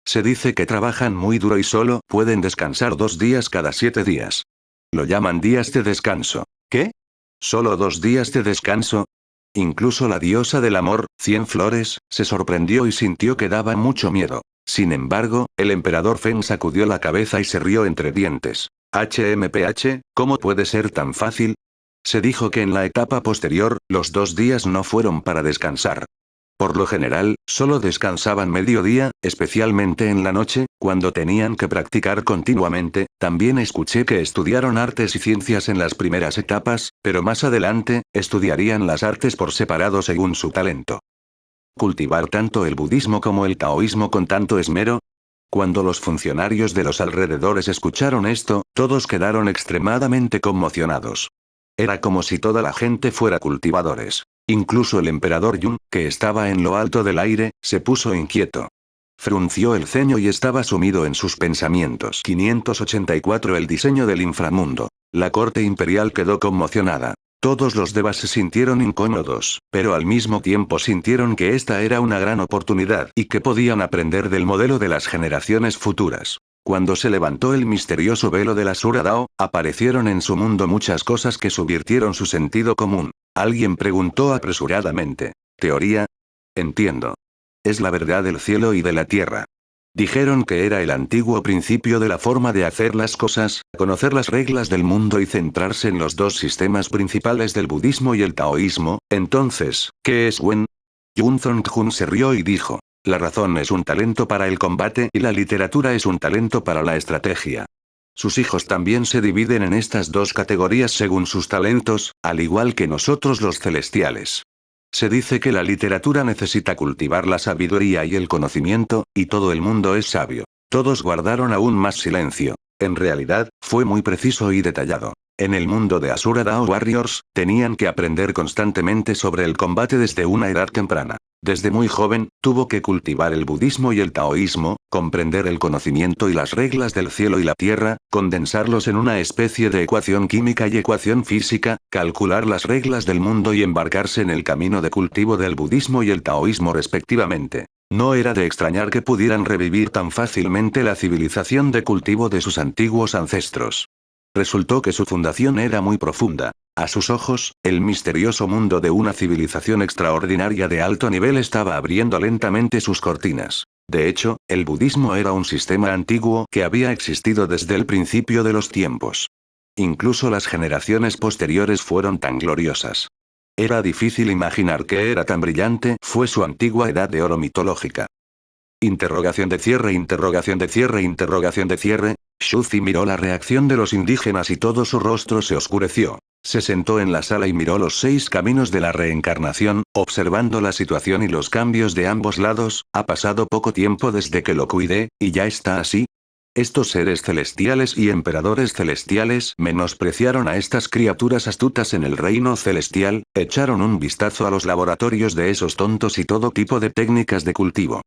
Se dice que trabajan muy duro y solo pueden descansar 2 días cada 7 días. Lo llaman días de descanso. ¿Qué? ¿Solo 2 días de descanso? Incluso la diosa del amor, Cien Flores, se sorprendió y sintió que daba mucho miedo. Sin embargo, el emperador Feng sacudió la cabeza y se rió entre dientes. HMPH, ¿cómo puede ser tan fácil? Se dijo que en la etapa posterior, los 2 días no fueron para descansar. Por lo general, solo descansaban mediodía, especialmente en la noche, cuando tenían que practicar continuamente. También escuché que estudiaron artes y ciencias en las primeras etapas, pero más adelante, estudiarían las artes por separado según su talento. ¿Cultivar tanto el budismo como el taoísmo con tanto esmero? Cuando los funcionarios de los alrededores escucharon esto, todos quedaron extremadamente conmocionados. Era como si toda la gente fuera cultivadores. Incluso el emperador Yun, que estaba en lo alto del aire, se puso inquieto. Frunció el ceño y estaba sumido en sus pensamientos. 584 El diseño del inframundo. La corte imperial quedó conmocionada. Todos los devas se sintieron incómodos, pero al mismo tiempo sintieron que esta era una gran oportunidad y que podían aprender del modelo de las generaciones futuras. Cuando se levantó el misterioso velo de la Sura Dao, aparecieron en su mundo muchas cosas que subvirtieron su sentido común. Alguien preguntó apresuradamente. ¿Teoría? Entiendo. Es la verdad del cielo y de la tierra. Dijeron que era el antiguo principio de la forma de hacer las cosas, conocer las reglas del mundo y centrarse en los dos sistemas principales del budismo y el taoísmo. Entonces, ¿qué es Wen? Yun Zongjun se rió y dijo. La razón es un talento para el combate y la literatura es un talento para la estrategia. Sus hijos también se dividen en estas dos categorías según sus talentos, al igual que nosotros los celestiales. Se dice que la literatura necesita cultivar la sabiduría y el conocimiento, y todo el mundo es sabio. Todos guardaron aún más silencio. En realidad, fue muy preciso y detallado. En el mundo de Asura Dao Warriors, tenían que aprender constantemente sobre el combate desde una edad temprana. Desde muy joven, tuvo que cultivar el budismo y el taoísmo, comprender el conocimiento y las reglas del cielo y la tierra, condensarlos en una especie de ecuación química y ecuación física, calcular las reglas del mundo y embarcarse en el camino de cultivo del budismo y el taoísmo respectivamente. No era de extrañar que pudieran revivir tan fácilmente la civilización de cultivo de sus antiguos ancestros. Resultó que su fundación era muy profunda. A sus ojos, el misterioso mundo de una civilización extraordinaria de alto nivel estaba abriendo lentamente sus cortinas. De hecho, el budismo era un sistema antiguo que había existido desde el principio de los tiempos. Incluso las generaciones posteriores fueron tan gloriosas. Era difícil imaginar que era tan brillante, fue su antigua edad de oro mitológica. Interrogación de cierre, interrogación de cierre, interrogación de cierre. Shuzi miró la reacción de los indígenas y todo su rostro se oscureció. Se sentó en la sala y miró los 6 caminos de la reencarnación, observando la situación y los cambios de ambos lados. Ha pasado poco tiempo desde que lo cuidé, y ya está así. Estos seres celestiales y emperadores celestiales menospreciaron a estas criaturas astutas en el reino celestial, echaron un vistazo a los laboratorios de esos tontos y todo tipo de técnicas de cultivo.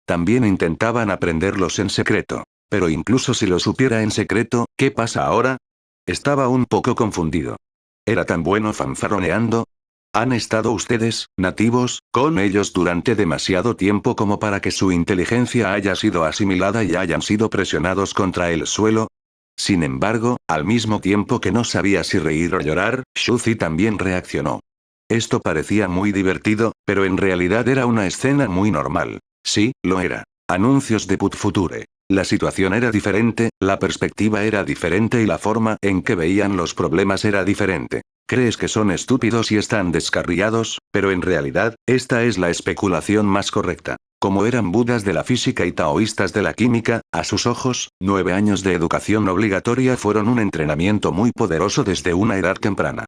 También intentaban aprenderlos en secreto. Pero incluso si lo supiera en secreto, ¿qué pasa ahora? Estaba un poco confundido. ¿Era tan bueno fanfarroneando? ¿Han estado ustedes, nativos, con ellos durante demasiado tiempo como para que su inteligencia haya sido asimilada y hayan sido presionados contra el suelo? Sin embargo, al mismo tiempo que no sabía si reír o llorar, Shuzi también reaccionó. Esto parecía muy divertido, pero en realidad era una escena muy normal. Sí, lo era. Anuncios de Put Future. La situación era diferente, la perspectiva era diferente y la forma en que veían los problemas era diferente. Crees que son estúpidos y están descarriados, pero en realidad, esta es la especulación más correcta. Como eran budas de la física y taoístas de la química, a sus ojos, 9 años de educación obligatoria fueron un entrenamiento muy poderoso desde una edad temprana.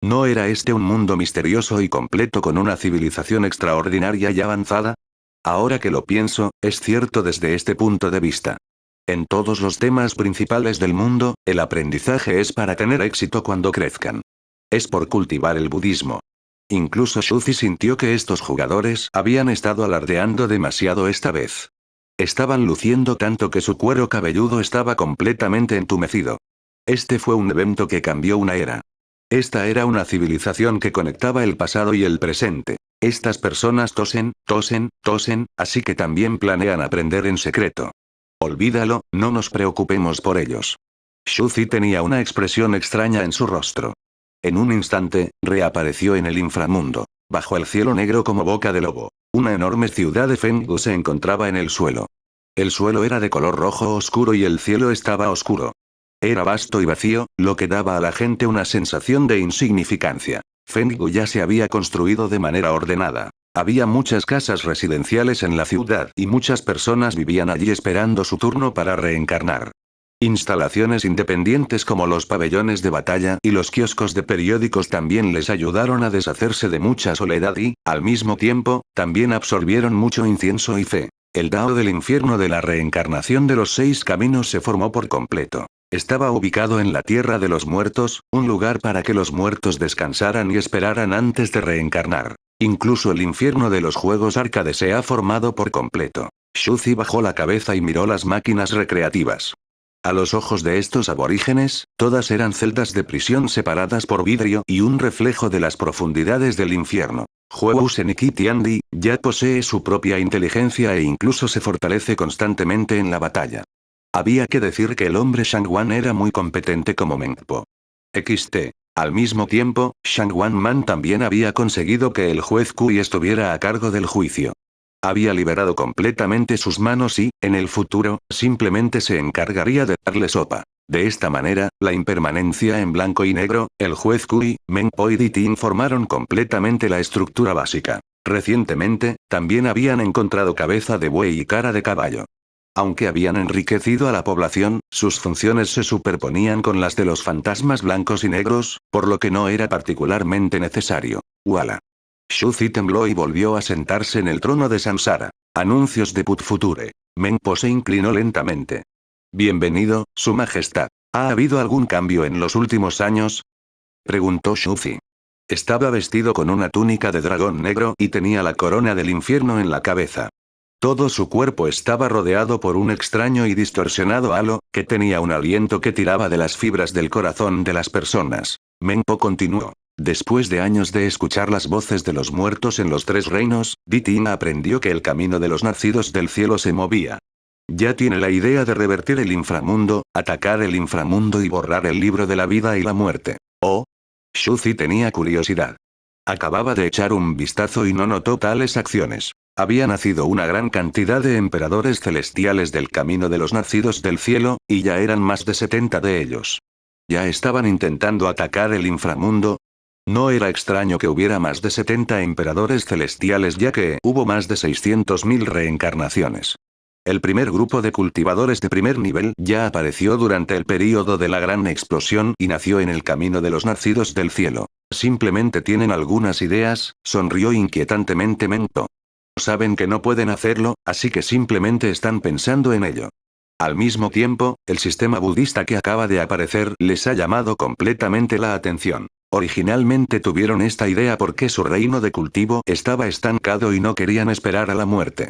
¿No era este un mundo misterioso y completo con una civilización extraordinaria y avanzada? Ahora que lo pienso, es cierto desde este punto de vista. En todos los temas principales del mundo, el aprendizaje es para tener éxito cuando crezcan. Es por cultivar el budismo. Incluso Shuzi sintió que estos jugadores habían estado alardeando demasiado esta vez. Estaban luciendo tanto que su cuero cabelludo estaba completamente entumecido. Este fue un evento que cambió una era. Esta era una civilización que conectaba el pasado y el presente. Estas personas tosen, tosen, tosen, así que también planean aprender en secreto. Olvídalo, no nos preocupemos por ellos. Shuzi tenía una expresión extraña en su rostro. En un instante, reapareció en el inframundo. Bajo el cielo negro como boca de lobo. Una enorme ciudad de Fenghu se encontraba en el suelo. El suelo era de color rojo oscuro y el cielo estaba oscuro. Era vasto y vacío, lo que daba a la gente una sensación de insignificancia. Fenghu ya se había construido de manera ordenada. Había muchas casas residenciales en la ciudad y muchas personas vivían allí esperando su turno para reencarnar. Instalaciones independientes como los pabellones de batalla y los kioscos de periódicos también les ayudaron a deshacerse de mucha soledad y, al mismo tiempo, también absorbieron mucho incienso y fe. El Dao del infierno de la reencarnación de los 6 caminos se formó por completo. Estaba ubicado en la tierra de los muertos, un lugar para que los muertos descansaran y esperaran antes de reencarnar. Incluso el infierno de los juegos arcade se ha formado por completo. Shuzi bajó la cabeza y miró las máquinas recreativas. A los ojos de estos aborígenes, todas eran celdas de prisión separadas por vidrio y un reflejo de las profundidades del infierno. Hueu Senikitiandi ya posee su propia inteligencia e incluso se fortalece constantemente en la batalla. Había que decir que el hombre Shangwan era muy competente como Mengpo. XT. Al mismo tiempo, Shangwan Man también había conseguido que el juez Kui estuviera a cargo del juicio. Había liberado completamente sus manos y, en el futuro, simplemente se encargaría de darle sopa. De esta manera, la impermanencia en blanco y negro, el juez Kui, Mengpo y Ditin formaron completamente la estructura básica. Recientemente, también habían encontrado cabeza de buey y cara de caballo. Aunque habían enriquecido a la población, sus funciones se superponían con las de los fantasmas blancos y negros, por lo que no era particularmente necesario. Wala. Shuzi tembló y volvió a sentarse en el trono de Samsara. Anuncios de Put Future. Mengpo se inclinó lentamente. Bienvenido, Su Majestad. ¿Ha habido algún cambio en los últimos años? Preguntó Shuzi. Estaba vestido con una túnica de dragón negro y tenía la corona del infierno en la cabeza. Todo su cuerpo estaba rodeado por un extraño y distorsionado halo, que tenía un aliento que tiraba de las fibras del corazón de las personas. Mengpo continuó. Después de años de escuchar las voces de los muertos en los 3 reinos, Ditin aprendió que el camino de los nacidos del cielo se movía. Ya tiene la idea de revertir el inframundo, atacar el inframundo y borrar el libro de la vida y la muerte. Oh. Shuzi tenía curiosidad. Acababa de echar un vistazo y no notó tales acciones. Había nacido una gran cantidad de emperadores celestiales del camino de los nacidos del cielo, y ya eran más de 70 de ellos. ¿Ya estaban intentando atacar el inframundo? No era extraño que hubiera más de 70 emperadores celestiales ya que hubo más de 600.000 reencarnaciones. El primer grupo de cultivadores de primer nivel ya apareció durante el período de la gran explosión y nació en el camino de los nacidos del cielo. Simplemente tienen algunas ideas, sonrió inquietantemente Mengpo. Saben que no pueden hacerlo, así que simplemente están pensando en ello. Al mismo tiempo, el sistema budista que acaba de aparecer les ha llamado completamente la atención. Originalmente tuvieron esta idea porque su reino de cultivo estaba estancado y no querían esperar a la muerte.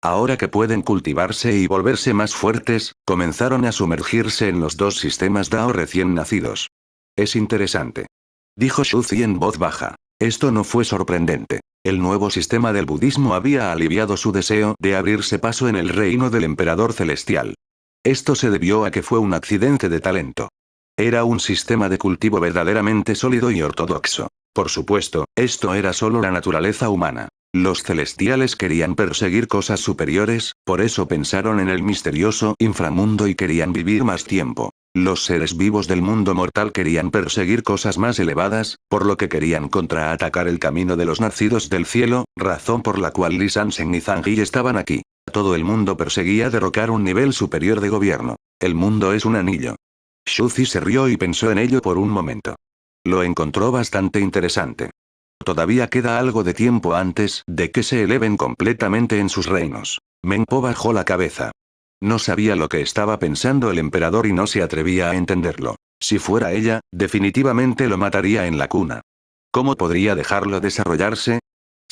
Ahora que pueden cultivarse y volverse más fuertes, comenzaron a sumergirse en los 2 sistemas Dao recién nacidos. Es interesante. Dijo Shuzi en voz baja. Esto no fue sorprendente. El nuevo sistema del budismo había aliviado su deseo de abrirse paso en el reino del emperador celestial. Esto se debió a que fue un accidente de talento. Era un sistema de cultivo verdaderamente sólido y ortodoxo. Por supuesto, esto era solo la naturaleza humana. Los celestiales querían perseguir cosas superiores, por eso pensaron en el misterioso inframundo y querían vivir más tiempo. Los seres vivos del mundo mortal querían perseguir cosas más elevadas, por lo que querían contraatacar el camino de los nacidos del cielo, razón por la cual Li Sanzhen y Zhang Yi estaban aquí. Todo el mundo perseguía derrocar un nivel superior de gobierno. El mundo es un anillo. Shuzi se rió y pensó en ello por un momento. Lo encontró bastante interesante. Todavía queda algo de tiempo antes de que se eleven completamente en sus reinos. Mengpo bajó la cabeza. No sabía lo que estaba pensando el emperador y no se atrevía a entenderlo. Si fuera ella, definitivamente lo mataría en la cuna. ¿Cómo podría dejarlo desarrollarse?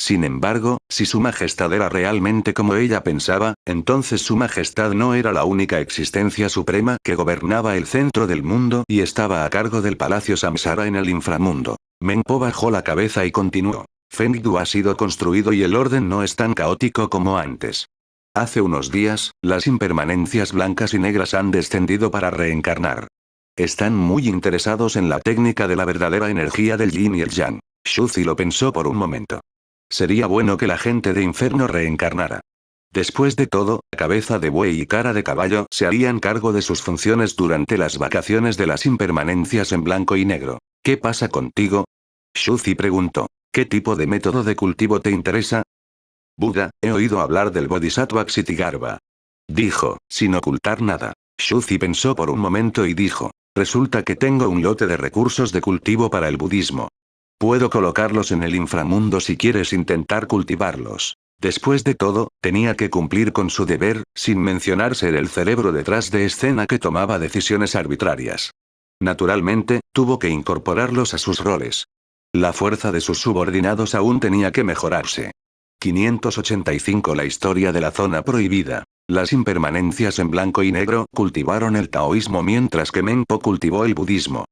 Sin embargo, si su majestad era realmente como ella pensaba, entonces su majestad no era la única existencia suprema que gobernaba el centro del mundo y estaba a cargo del palacio Samsara en el inframundo. Menpo bajó la cabeza y continuó. Fengdu ha sido construido y el orden no es tan caótico como antes. Hace unos días, las impermanencias blancas y negras han descendido para reencarnar. Están muy interesados en la técnica de la verdadera energía del yin y el yang. Shuzi lo pensó por un momento. Sería bueno que la gente de Inferno reencarnara. Después de todo, cabeza de buey y cara de caballo se harían cargo de sus funciones durante las vacaciones de las impermanencias en blanco y negro. ¿Qué pasa contigo? Shuzi preguntó. ¿Qué tipo de método de cultivo te interesa? Buda, he oído hablar del Bodhisattva Ksitigarbha. Dijo, sin ocultar nada. Shuzi pensó por un momento y dijo. Resulta que tengo un lote de recursos de cultivo para el budismo. Puedo colocarlos en el inframundo si quieres intentar cultivarlos. Después de todo, tenía que cumplir con su deber, sin mencionar ser el cerebro detrás de escena que tomaba decisiones arbitrarias. Naturalmente, tuvo que incorporarlos a sus roles. La fuerza de sus subordinados aún tenía que mejorarse. 585 La historia de la zona prohibida. Las impermanencias en blanco y negro cultivaron el taoísmo mientras que Menpo cultivó el budismo.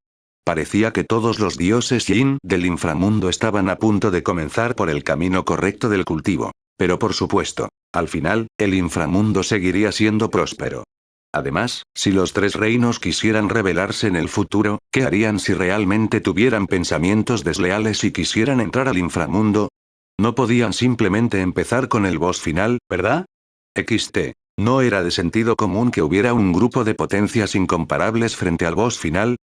Parecía que todos los dioses yin del inframundo estaban a punto de comenzar por el camino correcto del cultivo. Pero por supuesto, al final, el inframundo seguiría siendo próspero. Además, si los tres reinos quisieran rebelarse en el futuro, ¿qué harían si realmente tuvieran pensamientos desleales y quisieran entrar al inframundo? No podían simplemente empezar con el boss final, ¿verdad? XT. ¿No era de sentido común que hubiera un grupo de potencias incomparables frente al boss final?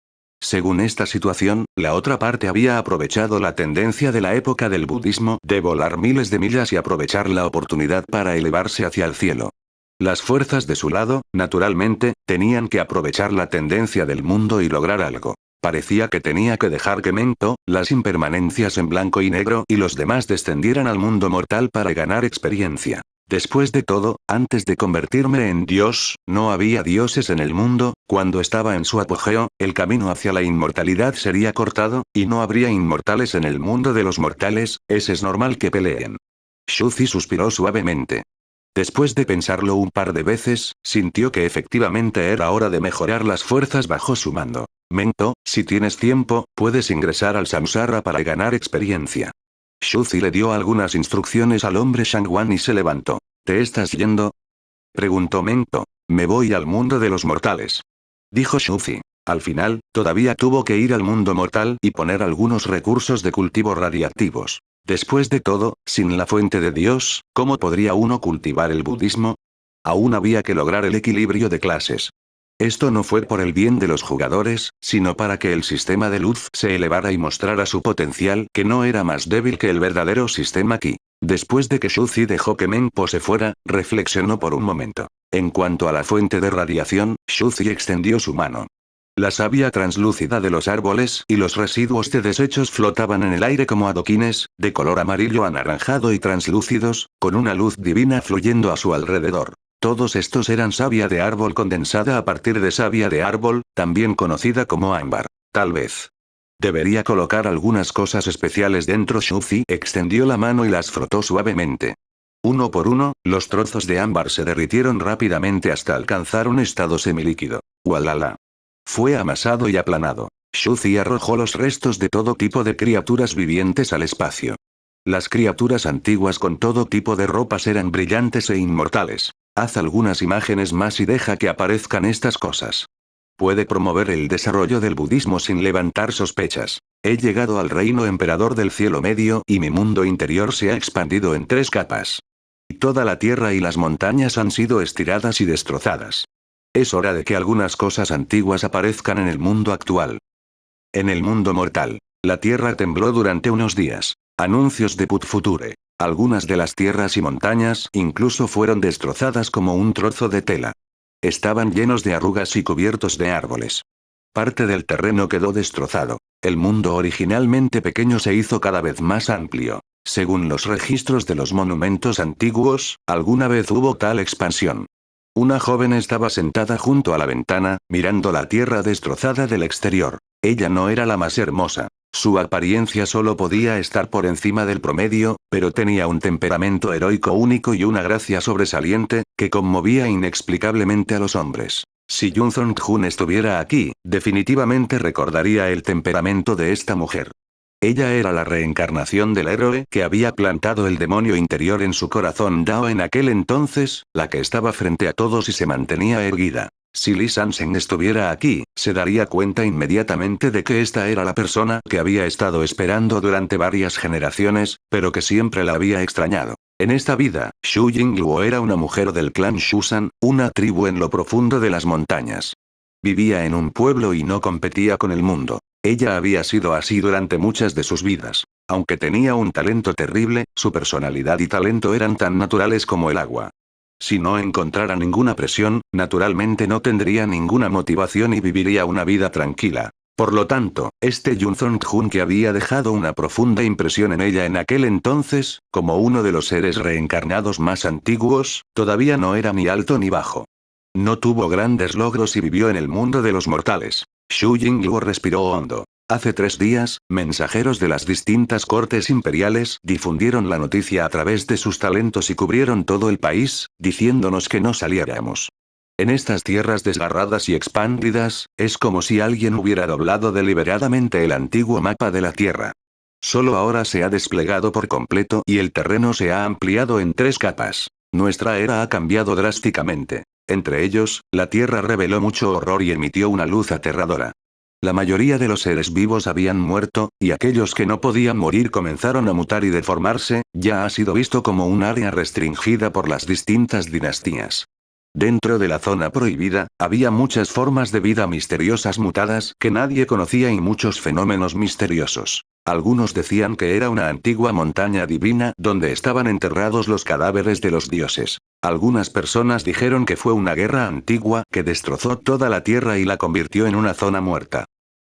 Según esta situación, la otra parte había aprovechado la tendencia de la época del budismo de volar miles de millas y aprovechar la oportunidad para elevarse hacia el cielo. Las fuerzas de su lado, naturalmente, tenían que aprovechar la tendencia del mundo y lograr algo. Parecía que tenía que dejar que Menpo, las impermanencias en blanco y negro y los demás descendieran al mundo mortal para ganar experiencia. Después de todo, antes de convertirme en Dios, no había dioses en el mundo, cuando estaba en su apogeo, el camino hacia la inmortalidad sería cortado, y no habría inmortales en el mundo de los mortales, es normal que peleen. Shuzi suspiró suavemente. Después de pensarlo un par de veces, sintió que efectivamente era hora de mejorar las fuerzas bajo su mando. Menpo, si tienes tiempo, puedes ingresar al samsara para ganar experiencia. Shuzi le dio algunas instrucciones al hombre Shangwan y se levantó. ¿Te estás yendo? Preguntó Menpo. Me voy al mundo de los mortales. Dijo Shuzi. Al final, todavía tuvo que ir al mundo mortal y poner algunos recursos de cultivo radiactivos. Después de todo, sin la fuente de Dios, ¿cómo podría uno cultivar el budismo? Aún había que lograr el equilibrio de clases. Esto no fue por el bien de los jugadores, sino para que el sistema de luz se elevara y mostrara su potencial que no era más débil que el verdadero sistema Ki. Después de que Shuzi dejó que Menpo se fuera, reflexionó por un momento. En cuanto a la fuente de radiación, Shuzi extendió su mano. La savia translúcida de los árboles y los residuos de desechos flotaban en el aire como adoquines, de color amarillo anaranjado y translúcidos, con una luz divina fluyendo a su alrededor. Todos estos eran savia de árbol condensada a partir de savia de árbol, también conocida como ámbar. Tal vez. Debería colocar algunas cosas especiales dentro. Shuzi extendió la mano y las frotó suavemente. Uno por uno, los trozos de ámbar se derritieron rápidamente hasta alcanzar un estado semilíquido. ¡Walala! Fue amasado y aplanado. Shuzi arrojó los restos de todo tipo de criaturas vivientes al espacio. Las criaturas antiguas con todo tipo de ropas eran brillantes e inmortales. Haz algunas imágenes más y deja que aparezcan estas cosas. Puede promover el desarrollo del budismo sin levantar sospechas. He llegado al reino emperador del cielo medio y mi mundo interior se ha expandido en 3 capas. Toda la tierra y las montañas han sido estiradas y destrozadas. Es hora de que algunas cosas antiguas aparezcan en el mundo actual. En el mundo mortal, la tierra tembló durante unos días. Anuncios de Put Future. Algunas de las tierras y montañas incluso fueron destrozadas como un trozo de tela. Estaban llenos de arrugas y cubiertos de árboles. Parte del terreno quedó destrozado. El mundo originalmente pequeño se hizo cada vez más amplio. Según los registros de los monumentos antiguos, alguna vez hubo tal expansión. Una joven estaba sentada junto a la ventana, mirando la tierra destrozada del exterior. Ella no era la más hermosa. Su apariencia solo podía estar por encima del promedio, pero tenía un temperamento heroico único y una gracia sobresaliente, que conmovía inexplicablemente a los hombres. Si Yun Zong-jun estuviera aquí, definitivamente recordaría el temperamento de esta mujer. Ella era la reencarnación del héroe que había plantado el demonio interior en su corazón Dao en aquel entonces, la que estaba frente a todos y se mantenía erguida. Si Lee Sansheng estuviera aquí, se daría cuenta inmediatamente de que esta era la persona que había estado esperando durante varias generaciones, pero que siempre la había extrañado. En esta vida, Xu Yingluo era una mujer del clan Shusan, una tribu en lo profundo de las montañas. Vivía en un pueblo y no competía con el mundo. Ella había sido así durante muchas de sus vidas. Aunque tenía un talento terrible, su personalidad y talento eran tan naturales como el agua. Si no encontrara ninguna presión, naturalmente no tendría ninguna motivación y viviría una vida tranquila. Por lo tanto, este Yun Zong-jun que había dejado una profunda impresión en ella en aquel entonces, como uno de los seres reencarnados más antiguos, todavía no era ni alto ni bajo. No tuvo grandes logros y vivió en el mundo de los mortales. Xu Yingluo respiró hondo. Hace 3 días, mensajeros de las distintas cortes imperiales difundieron la noticia a través de sus talentos y cubrieron todo el país, diciéndonos que no saliéramos. En estas tierras desgarradas y expandidas, es como si alguien hubiera doblado deliberadamente el antiguo mapa de la tierra. Solo ahora se ha desplegado por completo y el terreno se ha ampliado en 3 capas. Nuestra era ha cambiado drásticamente. Entre ellos, la tierra reveló mucho horror y emitió una luz aterradora. La mayoría de los seres vivos habían muerto, y aquellos que no podían morir comenzaron a mutar y deformarse, ya ha sido visto como un área restringida por las distintas dinastías. Dentro de la zona prohibida, había muchas formas de vida misteriosas mutadas que nadie conocía y muchos fenómenos misteriosos. Algunos decían que era una antigua montaña divina donde estaban enterrados los cadáveres de los dioses. Algunas personas dijeron que fue una guerra antigua que destrozó toda la tierra y la convirtió en una zona muerta.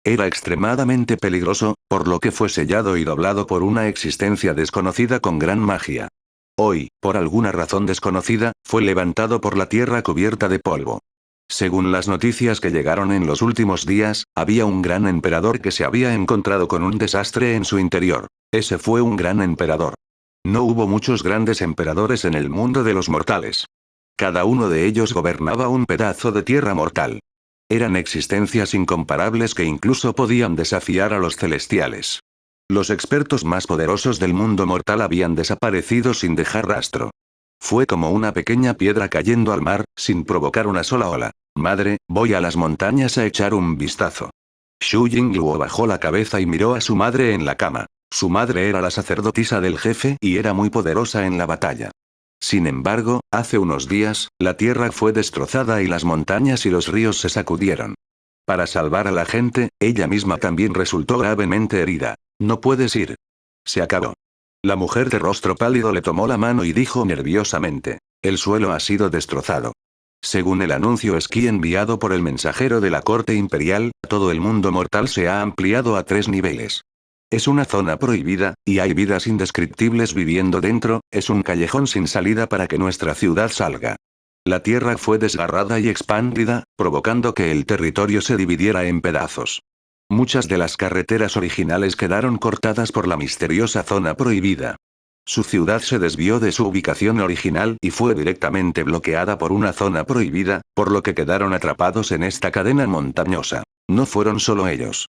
Era extremadamente peligroso, por lo que fue sellado y doblado por una existencia desconocida con gran magia. Hoy, por alguna razón desconocida, fue levantado por la tierra cubierta de polvo. Según las noticias que llegaron en los últimos días, había un gran emperador que se había encontrado con un desastre en su interior. Ese fue un gran emperador. No hubo muchos grandes emperadores en el mundo de los mortales. Cada uno de ellos gobernaba un pedazo de tierra mortal. Eran existencias incomparables que incluso podían desafiar a los celestiales. Los expertos más poderosos del mundo mortal habían desaparecido sin dejar rastro. Fue como una pequeña piedra cayendo al mar, sin provocar una sola ola. Madre, voy a las montañas a echar un vistazo. Xu Yingluo bajó la cabeza y miró a su madre en la cama. Su madre era la sacerdotisa del jefe y era muy poderosa en la batalla. Sin embargo, hace unos días, la tierra fue destrozada y las montañas y los ríos se sacudieron. Para salvar a la gente, ella misma también resultó gravemente herida. No puedes ir. Se acabó. La mujer de rostro pálido le tomó la mano y dijo nerviosamente: el suelo ha sido destrozado. Según el anuncio esquí enviado por el mensajero de la corte imperial, todo el mundo mortal se ha ampliado a 3 niveles. Es una zona prohibida, y hay vidas indescriptibles viviendo dentro, es un callejón sin salida para que nuestra ciudad salga. La tierra fue desgarrada y expandida, provocando que el territorio se dividiera en pedazos. Muchas de las carreteras originales quedaron cortadas por la misteriosa zona prohibida. Su ciudad se desvió de su ubicación original y fue directamente bloqueada por una zona prohibida, por lo que quedaron atrapados en esta cadena montañosa. No fueron solo ellos.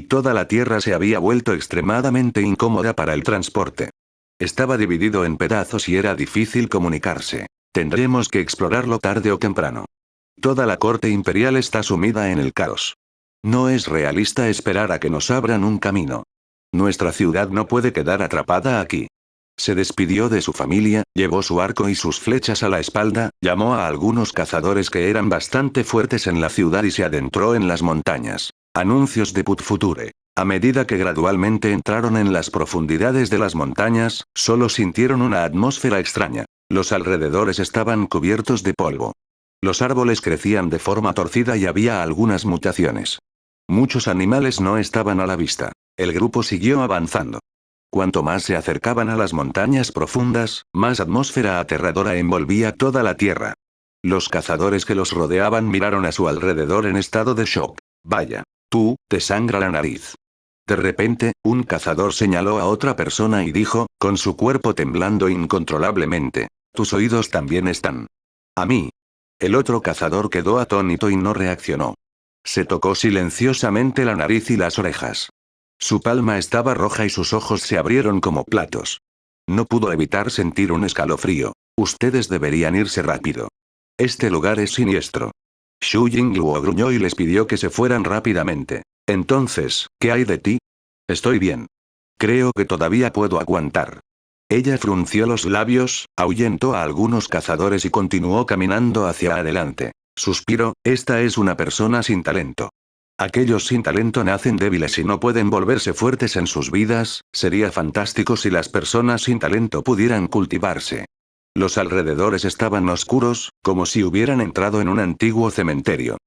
Toda la tierra se había vuelto extremadamente incómoda para el transporte. Estaba dividido en pedazos y era difícil comunicarse. Tendremos que explorarlo tarde o temprano. Toda la corte imperial está sumida en el caos. No es realista esperar a que nos abran un camino. Nuestra ciudad no puede quedar atrapada aquí. Se despidió de su familia, llevó su arco y sus flechas a la espalda, llamó a algunos cazadores que eran bastante fuertes en la ciudad y se adentró en las montañas. Anuncios de Put Future. A medida que gradualmente entraron en las profundidades de las montañas, solo sintieron una atmósfera extraña. Los alrededores estaban cubiertos de polvo. Los árboles crecían de forma torcida y había algunas mutaciones. Muchos animales no estaban a la vista. El grupo siguió avanzando. Cuanto más se acercaban a las montañas profundas, más atmósfera aterradora envolvía toda la tierra. Los cazadores que los rodeaban miraron a su alrededor en estado de shock. Vaya. Tú, te sangra la nariz. De repente, un cazador señaló a otra persona y dijo, con su cuerpo temblando incontrolablemente: «Tus oídos también están». «A mí». El otro cazador quedó atónito y no reaccionó. Se tocó silenciosamente la nariz y las orejas. Su palma estaba roja y sus ojos se abrieron como platos. No pudo evitar sentir un escalofrío. «Ustedes deberían irse rápido. Este lugar es siniestro». Xu Yingluo gruñó y les pidió que se fueran rápidamente. «Entonces, ¿qué hay de ti?» «Estoy bien. Creo que todavía puedo aguantar». Ella frunció los labios, ahuyentó a algunos cazadores y continuó caminando hacia adelante. Suspiró: «Esta es una persona sin talento. Aquellos sin talento nacen débiles y no pueden volverse fuertes en sus vidas. Sería fantástico si las personas sin talento pudieran cultivarse». Los alrededores estaban oscuros, como si hubieran entrado en un antiguo cementerio.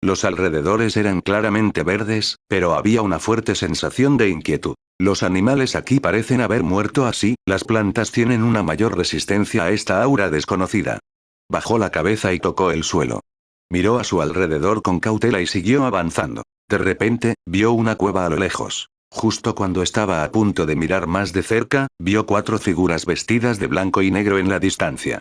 Los alrededores eran claramente verdes, pero había una fuerte sensación de inquietud. «Los animales aquí parecen haber muerto así, las plantas tienen una mayor resistencia a esta aura desconocida». Bajó la cabeza y tocó el suelo. Miró a su alrededor con cautela y siguió avanzando. De repente, vio una cueva a lo lejos. Justo cuando estaba a punto de mirar más de cerca, vio 4 figuras vestidas de blanco y negro en la distancia.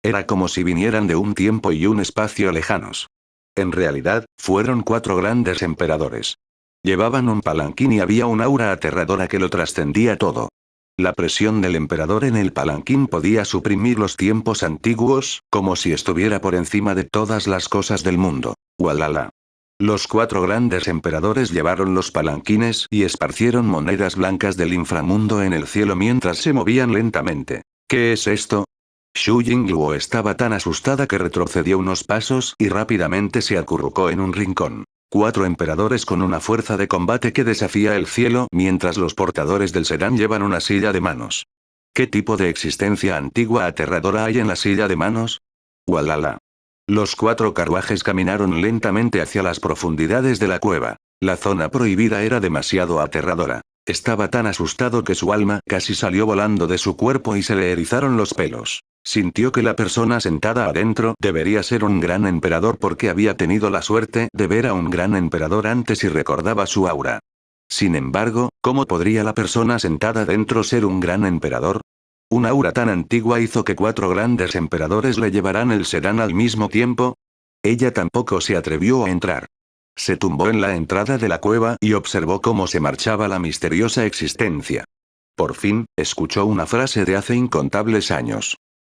Era como si vinieran de un tiempo y un espacio lejanos. En realidad, fueron 4 grandes emperadores. Llevaban un palanquín y había un aura aterradora que lo trascendía todo. La presión del emperador en el palanquín podía suprimir los tiempos antiguos, como si estuviera por encima de todas las cosas del mundo. ¡Walala! Los 4 grandes emperadores llevaron los palanquines y esparcieron monedas blancas del inframundo en el cielo mientras se movían lentamente. ¿Qué es esto? Xu Yingluo estaba tan asustada que retrocedió unos pasos y rápidamente se acurrucó en un rincón. 4 emperadores con una fuerza de combate que desafía el cielo mientras los portadores del sedán llevan una silla de manos. ¿Qué tipo de existencia antigua aterradora hay en la silla de manos? ¡Walala! Los 4 carruajes caminaron lentamente hacia las profundidades de la cueva. La zona prohibida era demasiado aterradora. Estaba tan asustado que su alma casi salió volando de su cuerpo y se le erizaron los pelos. Sintió que la persona sentada adentro debería ser un gran emperador porque había tenido la suerte de ver a un gran emperador antes y recordaba su aura. Sin embargo, ¿cómo podría la persona sentada dentro ser un gran emperador? ¿Una aura tan antigua hizo que 4 grandes emperadores le llevaran el sedán al mismo tiempo? Ella tampoco se atrevió a entrar. Se tumbó en la entrada de la cueva y observó cómo se marchaba la misteriosa existencia. Por fin, escuchó una frase de hace incontables años.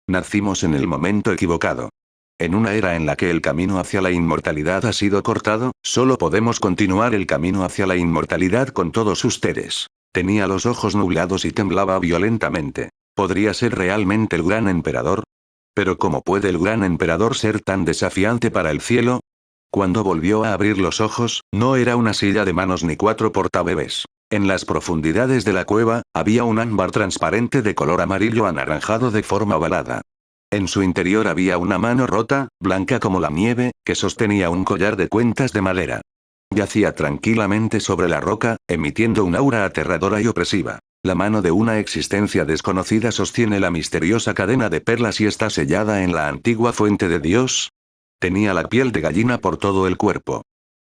Nacimos en el momento equivocado. En una era en la que el camino hacia la inmortalidad ha sido cortado, solo podemos continuar el camino hacia la inmortalidad con todos ustedes. Tenía los ojos nublados y temblaba violentamente. ¿Podría ser realmente el gran emperador? ¿Pero cómo puede el gran emperador ser tan desafiante para el cielo? Cuando volvió a abrir los ojos, no era una silla de manos ni 4 portabebés. En las profundidades de la cueva, había un ámbar transparente de color amarillo anaranjado de forma ovalada. En su interior había una mano rota, blanca como la nieve, que sostenía un collar de cuentas de madera. Yacía tranquilamente sobre la roca, emitiendo un aura aterradora y opresiva. La mano de una existencia desconocida sostiene la misteriosa cadena de perlas y está sellada en la antigua fuente de Dios. Tenía la piel de gallina por todo el cuerpo.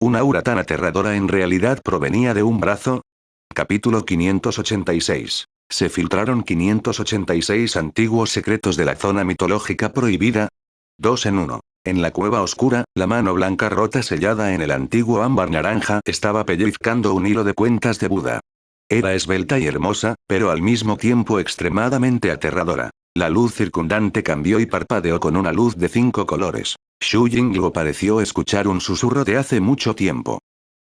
¿Un aura tan aterradora en realidad provenía de un brazo? Capítulo 586. Se filtraron 586 antiguos secretos de la zona mitológica prohibida. 2 en 1. En la cueva oscura, la mano blanca rota sellada en el antiguo ámbar naranja estaba pellizcando un hilo de cuentas de Buda. Era esbelta y hermosa, pero al mismo tiempo extremadamente aterradora. La luz circundante cambió y parpadeó con una luz de 5 colores. Xu Yingluo pareció escuchar un susurro de hace mucho tiempo.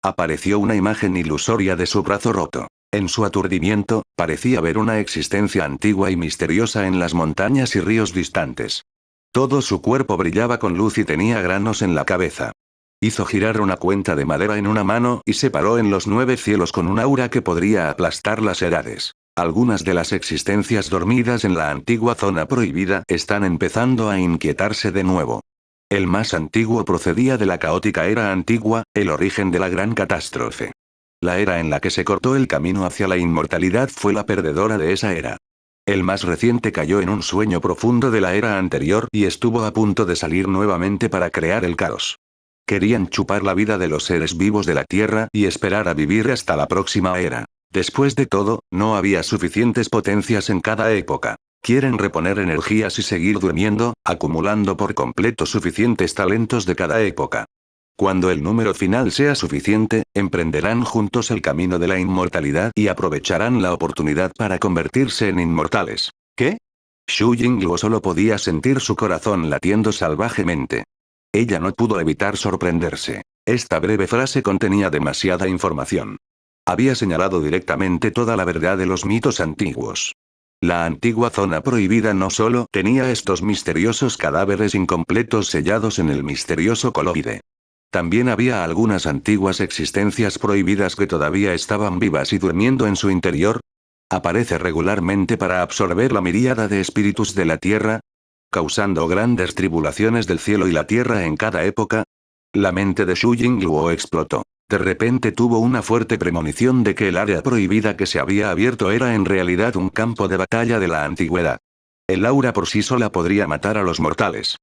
Apareció una imagen ilusoria de su brazo roto. En su aturdimiento, parecía ver una existencia antigua y misteriosa en las montañas y ríos distantes. Todo su cuerpo brillaba con luz y tenía granos en la cabeza. Hizo girar una cuenta de madera en una mano y se paró en los 9 cielos con un aura que podría aplastar las edades. Algunas de las existencias dormidas en la antigua zona prohibida están empezando a inquietarse de nuevo. El más antiguo procedía de la caótica era antigua, el origen de la gran catástrofe. La era en la que se cortó el camino hacia la inmortalidad fue la perdedora de esa era. El más reciente cayó en un sueño profundo de la era anterior y estuvo a punto de salir nuevamente para crear el caos. Querían chupar la vida de los seres vivos de la Tierra y esperar a vivir hasta la próxima era. Después de todo, no había suficientes potencias en cada época. Quieren reponer energías y seguir durmiendo, acumulando por completo suficientes talentos de cada época. Cuando el número final sea suficiente, emprenderán juntos el camino de la inmortalidad y aprovecharán la oportunidad para convertirse en inmortales. ¿Qué? Xu Yingluo solo podía sentir su corazón latiendo salvajemente. Ella no pudo evitar sorprenderse. Esta breve frase contenía demasiada información. Había señalado directamente toda la verdad de los mitos antiguos. La antigua zona prohibida no solo tenía estos misteriosos cadáveres incompletos sellados en el misterioso coloide. También había algunas antiguas existencias prohibidas que todavía estaban vivas y durmiendo en su interior. Aparece regularmente para absorber la miríada de espíritus de la tierra, causando grandes tribulaciones del cielo y la tierra en cada época. La mente de Xu Yingluo explotó. De repente tuvo una fuerte premonición de que el área prohibida que se había abierto era en realidad un campo de batalla de la antigüedad. El aura por sí sola podría matar a los mortales.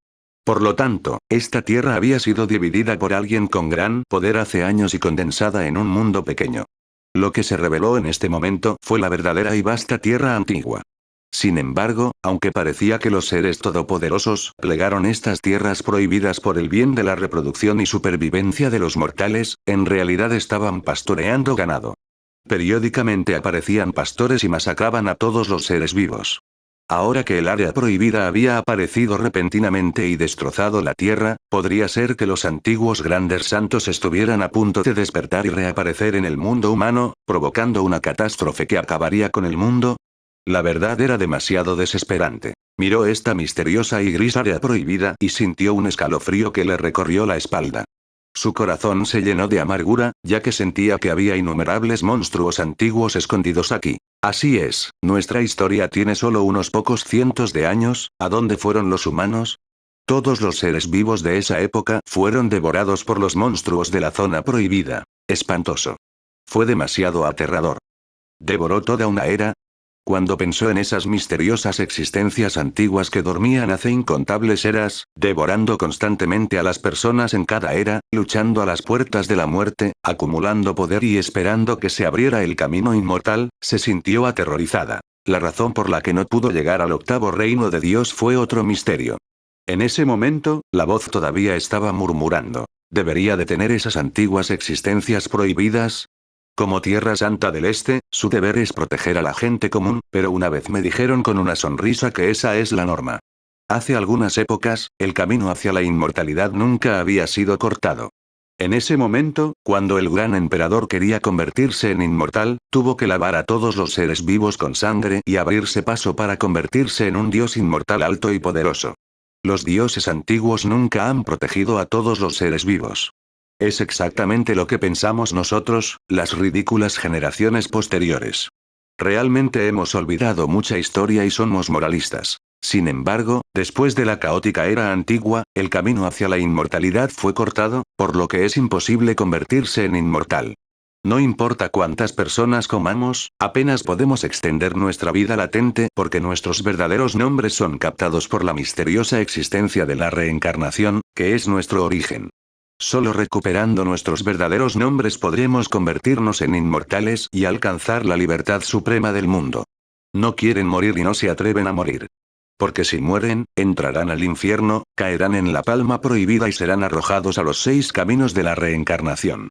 Por lo tanto, esta tierra había sido dividida por alguien con gran poder hace años y condensada en un mundo pequeño. Lo que se reveló en este momento fue la verdadera y vasta tierra antigua. Sin embargo, aunque parecía que los seres todopoderosos plegaron estas tierras prohibidas por el bien de la reproducción y supervivencia de los mortales, en realidad estaban pastoreando ganado. Periódicamente aparecían pastores y masacraban a todos los seres vivos. Ahora que el área prohibida había aparecido repentinamente y destrozado la tierra, podría ser que los antiguos grandes santos estuvieran a punto de despertar y reaparecer en el mundo humano, provocando una catástrofe que acabaría con el mundo. La verdad era demasiado desesperante. Miró esta misteriosa y gris área prohibida y sintió un escalofrío que le recorrió la espalda. Su corazón se llenó de amargura, ya que sentía que había innumerables monstruos antiguos escondidos aquí. Así es, nuestra historia tiene solo unos pocos cientos de años. ¿A dónde fueron los humanos? Todos los seres vivos de esa época fueron devorados por los monstruos de la zona prohibida. Espantoso. Fue demasiado aterrador. ¿Devoró toda una era? Cuando pensó en esas misteriosas existencias antiguas que dormían hace incontables eras, devorando constantemente a las personas en cada era, luchando a las puertas de la muerte, acumulando poder y esperando que se abriera el camino inmortal, se sintió aterrorizada. La razón por la que no pudo llegar al octavo reino de Dios fue otro misterio. En ese momento, la voz todavía estaba murmurando. ¿Debería detener esas antiguas existencias prohibidas? Como Tierra Santa del Este, su deber es proteger a la gente común, pero una vez me dijeron con una sonrisa que esa es la norma. Hace algunas épocas, el camino hacia la inmortalidad nunca había sido cortado. En ese momento, cuando el gran emperador quería convertirse en inmortal, tuvo que lavar a todos los seres vivos con sangre y abrirse paso para convertirse en un dios inmortal alto y poderoso. Los dioses antiguos nunca han protegido a todos los seres vivos. Es exactamente lo que pensamos nosotros, las ridículas generaciones posteriores. Realmente hemos olvidado mucha historia y somos moralistas. Sin embargo, después de la caótica era antigua, el camino hacia la inmortalidad fue cortado, por lo que es imposible convertirse en inmortal. No importa cuántas personas comamos, apenas podemos extender nuestra vida latente porque nuestros verdaderos nombres son captados por la misteriosa existencia de la reencarnación, que es nuestro origen. Solo recuperando nuestros verdaderos nombres podremos convertirnos en inmortales y alcanzar la libertad suprema del mundo. No quieren morir y no se atreven a morir. Porque si mueren, entrarán al infierno, caerán en la palma prohibida y serán arrojados a los 6 caminos de la reencarnación.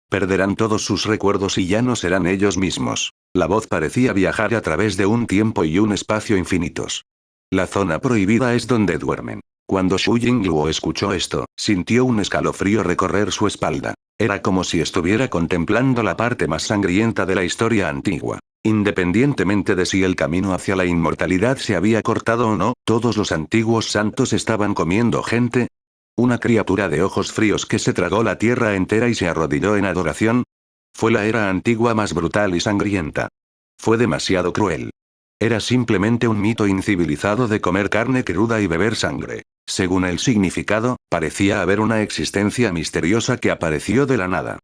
Perderán todos sus recuerdos y ya no serán ellos mismos. La voz parecía viajar a través de un tiempo y un espacio infinitos. La zona prohibida es donde duermen. Cuando Xu Yingluo escuchó esto, sintió un escalofrío recorrer su espalda. Era como si estuviera contemplando la parte más sangrienta de la historia antigua. Independientemente de si el camino hacia la inmortalidad se había cortado o no, todos los antiguos santos estaban comiendo gente. Una criatura de ojos fríos que se tragó la tierra entera y se arrodilló en adoración. Fue la era antigua más brutal y sangrienta. Fue demasiado cruel. Era simplemente un mito incivilizado de comer carne cruda y beber sangre. Según el significado, parecía haber una existencia misteriosa que apareció de la nada.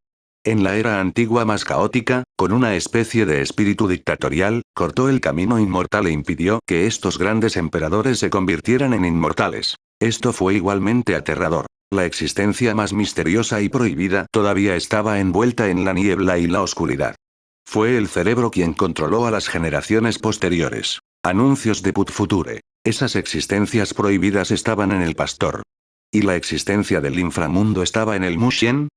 En la era antigua más caótica, con una especie de espíritu dictatorial, cortó el camino inmortal e impidió que estos grandes emperadores se convirtieran en inmortales. Esto fue igualmente aterrador. La existencia más misteriosa y prohibida todavía estaba envuelta en la niebla y la oscuridad. Fue el cerebro quien controló a las generaciones posteriores. Anuncios de Put Future. Esas existencias prohibidas estaban en el pastor. ¿Y la existencia del inframundo estaba en el Muxian?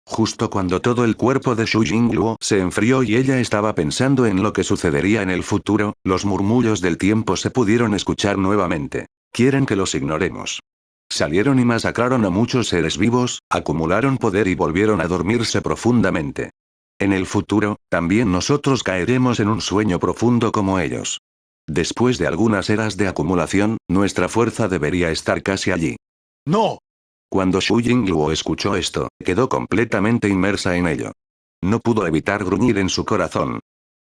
Justo cuando todo el cuerpo de Xu Jingluo se enfrió y ella estaba pensando en lo que sucedería en el futuro, los murmullos del tiempo se pudieron escuchar nuevamente. Quieren que los ignoremos. Salieron y masacraron a muchos seres vivos, acumularon poder y volvieron a dormirse profundamente. En el futuro, también nosotros caeremos en un sueño profundo como ellos. Después de algunas eras de acumulación, nuestra fuerza debería estar casi allí. ¡No! Cuando Xu Jingluo escuchó esto, quedó completamente inmersa en ello. No pudo evitar gruñir en su corazón.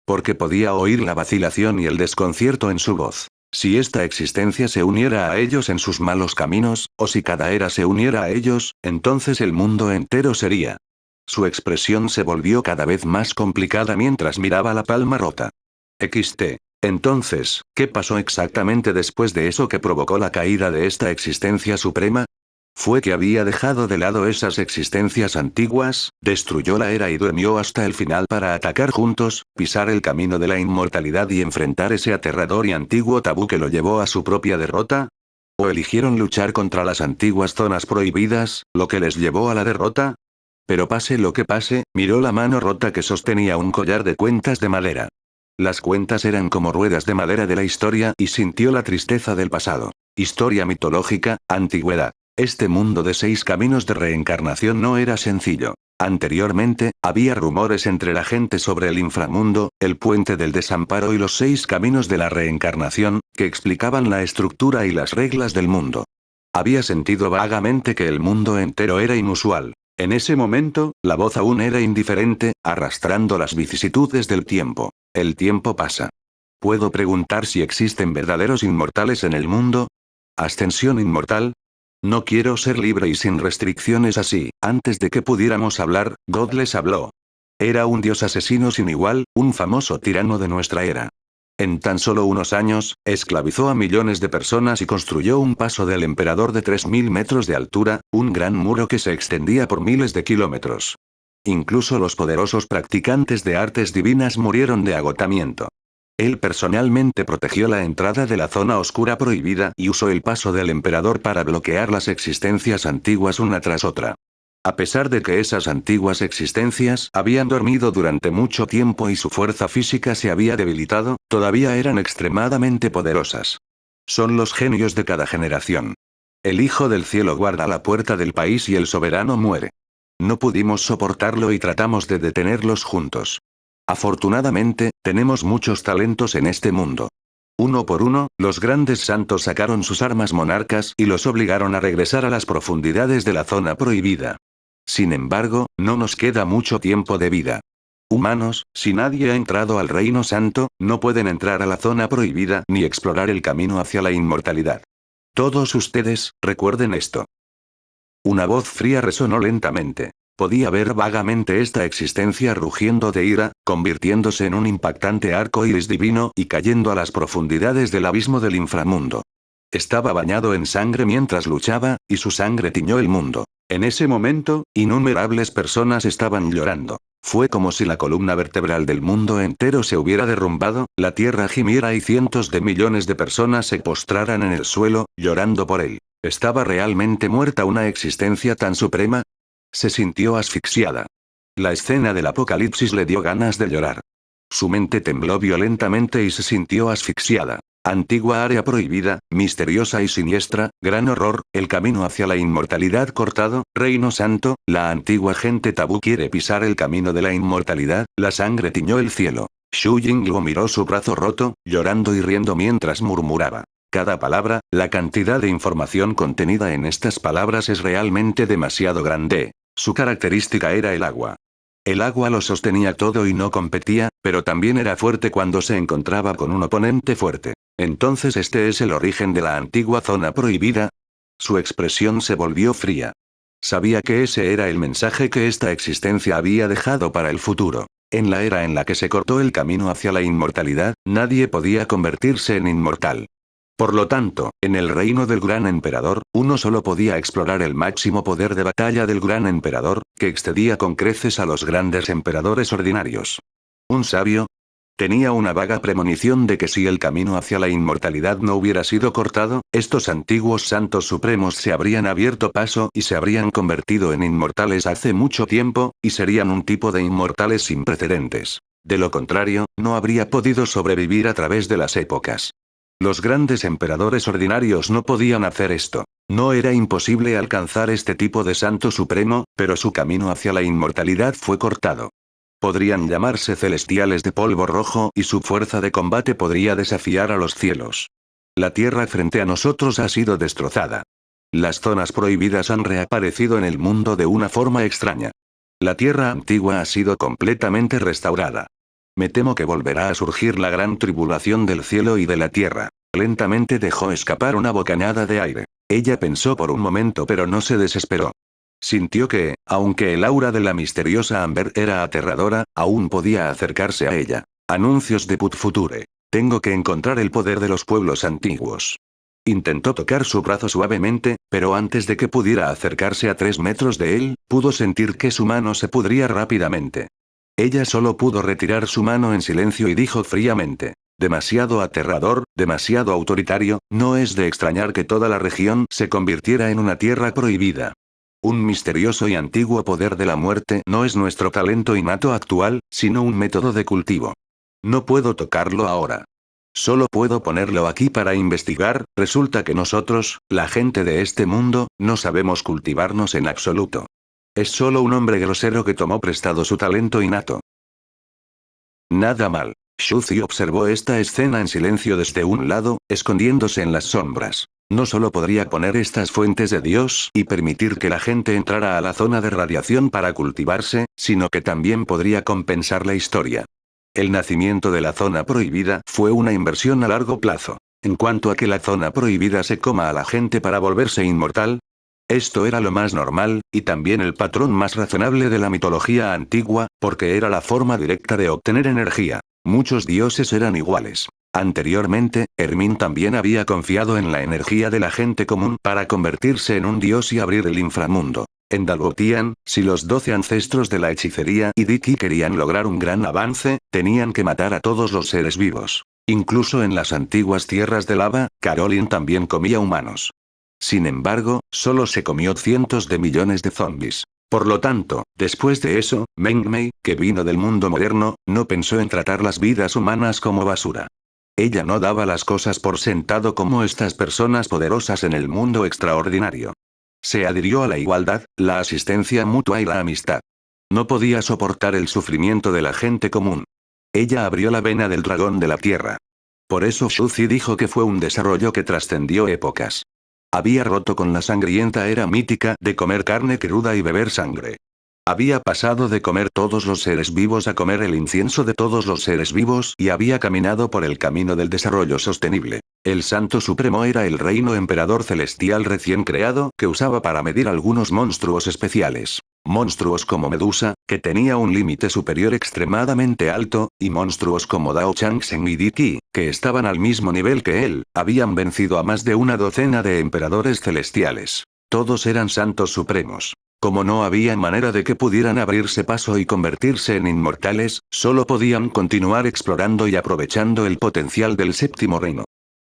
Porque podía oír la vacilación y el desconcierto en su voz. Si esta existencia se uniera a ellos en sus malos caminos, o si cada era se uniera a ellos, entonces el mundo entero sería. Su expresión se volvió cada vez más complicada mientras miraba la palma rota. XT. Entonces, ¿qué pasó exactamente después de eso que provocó la caída de esta existencia suprema? Fue que había dejado de lado esas existencias antiguas, destruyó la era y durmió hasta el final para atacar juntos, pisar el camino de la inmortalidad y enfrentar ese aterrador y antiguo tabú que lo llevó a su propia derrota. ¿O eligieron luchar contra las antiguas zonas prohibidas, lo que les llevó a la derrota? Pero pase lo que pase, miró la mano rota que sostenía un collar de cuentas de madera. Las cuentas eran como ruedas de madera de la historia y sintió la tristeza del pasado. Historia mitológica, antigüedad. Este mundo de 6 caminos de reencarnación no era sencillo. Anteriormente, había rumores entre la gente sobre el inframundo, el puente del desamparo y los 6 caminos de la reencarnación, que explicaban la estructura y las reglas del mundo. Había sentido vagamente que el mundo entero era inusual. En ese momento, la voz aún era indiferente, arrastrando las vicisitudes del tiempo. El tiempo pasa. ¿Puedo preguntar si existen verdaderos inmortales en el mundo? ¿Ascensión inmortal? No quiero ser libre y sin restricciones así. Antes de que pudiéramos hablar, God les habló. Era un dios asesino sin igual, un famoso tirano de nuestra era. En tan solo unos años, esclavizó a millones de personas y construyó un paso del emperador de 3000 metros de altura, un gran muro que se extendía por miles de kilómetros. Incluso los poderosos practicantes de artes divinas murieron de agotamiento. Él personalmente protegió la entrada de la zona oscura prohibida y usó el paso del emperador para bloquear las existencias antiguas una tras otra. A pesar de que esas antiguas existencias habían dormido durante mucho tiempo y su fuerza física se había debilitado, todavía eran extremadamente poderosas. Son los genios de cada generación. El Hijo del Cielo guarda la puerta del país y el soberano muere. No pudimos soportarlo y tratamos de detenerlos juntos. Afortunadamente, tenemos muchos talentos en este mundo. Uno por uno, los grandes santos sacaron sus armas monarcas y los obligaron a regresar a las profundidades de la zona prohibida. Sin embargo, no nos queda mucho tiempo de vida. Humanos, si nadie ha entrado al Reino Santo, no pueden entrar a la zona prohibida ni explorar el camino hacia la inmortalidad. Todos ustedes, recuerden esto. Una voz fría resonó lentamente. Podía ver vagamente esta existencia rugiendo de ira, convirtiéndose en un impactante arco iris divino y cayendo a las profundidades del abismo del inframundo. Estaba bañado en sangre mientras luchaba, y su sangre tiñó el mundo. En ese momento, innumerables personas estaban llorando. Fue como si la columna vertebral del mundo entero se hubiera derrumbado, la tierra gimiera y cientos de millones de personas se postraran en el suelo, llorando por él. ¿Estaba realmente muerta una existencia tan suprema? Se sintió asfixiada. La escena del apocalipsis le dio ganas de llorar. Su mente tembló violentamente y se sintió asfixiada. Antigua área prohibida, misteriosa y siniestra, gran horror, el camino hacia la inmortalidad cortado, Reino Santo, la antigua gente tabú quiere pisar el camino de la inmortalidad, la sangre tiñó el cielo. Xu Jingluo miró su brazo roto, llorando y riendo mientras murmuraba. Cada palabra, la cantidad de información contenida en estas palabras es realmente demasiado grande. Su característica era el agua. El agua lo sostenía todo y no competía, pero también era fuerte cuando se encontraba con un oponente fuerte. Entonces este es el origen de la antigua zona prohibida. Su expresión se volvió fría. Sabía que ese era el mensaje que esta existencia había dejado para el futuro. En la era en la que se cortó el camino hacia la inmortalidad, nadie podía convertirse en inmortal. Por lo tanto, en el reino del Gran Emperador, uno solo podía explorar el máximo poder de batalla del Gran Emperador, que excedía con creces a los grandes emperadores ordinarios. Un sabio tenía una vaga premonición de que si el camino hacia la inmortalidad no hubiera sido cortado, estos antiguos santos supremos se habrían abierto paso y se habrían convertido en inmortales hace mucho tiempo, y serían un tipo de inmortales sin precedentes. De lo contrario, no habría podido sobrevivir a través de las épocas. Los grandes emperadores ordinarios no podían hacer esto. No era imposible alcanzar este tipo de santo supremo, pero su camino hacia la inmortalidad fue cortado. Podrían llamarse celestiales de polvo rojo y su fuerza de combate podría desafiar a los cielos. La tierra frente a nosotros ha sido destrozada. Las zonas prohibidas han reaparecido en el mundo de una forma extraña. La tierra antigua ha sido completamente restaurada. Me temo que volverá a surgir la gran tribulación del cielo y de la tierra. Lentamente dejó escapar una bocanada de aire. Ella pensó por un momento pero no se desesperó. Sintió que, aunque el aura de la misteriosa Amber era aterradora, aún podía acercarse a ella. Anuncios de Put Future. Tengo que encontrar el poder de los pueblos antiguos. Intentó tocar su brazo suavemente, pero antes de que pudiera acercarse a 3 metros de él, pudo sentir que su mano se pudría rápidamente. Ella solo pudo retirar su mano en silencio y dijo fríamente: demasiado aterrador, demasiado autoritario, no es de extrañar que toda la región se convirtiera en una tierra prohibida. Un misterioso y antiguo poder de la muerte no es nuestro talento innato actual, sino un método de cultivo. No puedo tocarlo ahora. Solo puedo ponerlo aquí para investigar. Resulta que nosotros, la gente de este mundo, no sabemos cultivarnos en absoluto. Es solo un hombre grosero que tomó prestado su talento innato. Nada mal. Shuzi observó esta escena en silencio desde un lado, escondiéndose en las sombras. No solo podría poner estas fuentes de Dios y permitir que la gente entrara a la zona de radiación para cultivarse, sino que también podría compensar la historia. El nacimiento de la zona prohibida fue una inversión a largo plazo. En cuanto a que la zona prohibida se coma a la gente para volverse inmortal, esto era lo más normal, y también el patrón más razonable de la mitología antigua, porque era la forma directa de obtener energía. Muchos dioses eran iguales. Anteriormente, Hermín también había confiado en la energía de la gente común para convertirse en un dios y abrir el inframundo. En Dalgotian, si los 12 ancestros de la hechicería y Diki querían lograr un gran avance, tenían que matar a todos los seres vivos. Incluso en las antiguas tierras de lava, Caroline también comía humanos. Sin embargo, solo se comió cientos de millones de zombies. Por lo tanto, después de eso, Mengmei, que vino del mundo moderno, no pensó en tratar las vidas humanas como basura. Ella no daba las cosas por sentado como estas personas poderosas en el mundo extraordinario. Se adhirió a la igualdad, la asistencia mutua y la amistad. No podía soportar el sufrimiento de la gente común. Ella abrió la vena del dragón de la tierra. Por eso Shuzi dijo que fue un desarrollo que trascendió épocas. Había roto con la sangrienta era mítica de comer carne cruda y beber sangre. Había pasado de comer todos los seres vivos a comer el incienso de todos los seres vivos y había caminado por el camino del desarrollo sostenible. El Santo Supremo era el reino emperador celestial recién creado que usaba para medir algunos monstruos especiales. Monstruos como Medusa, que tenía un límite superior extremadamente alto, y monstruos como Dao Changsheng y Diki, que estaban al mismo nivel que él, habían vencido a más de una docena de emperadores celestiales. Todos eran santos supremos. Como no había manera de que pudieran abrirse paso y convertirse en inmortales, solo podían continuar explorando y aprovechando el potencial del séptimo reino.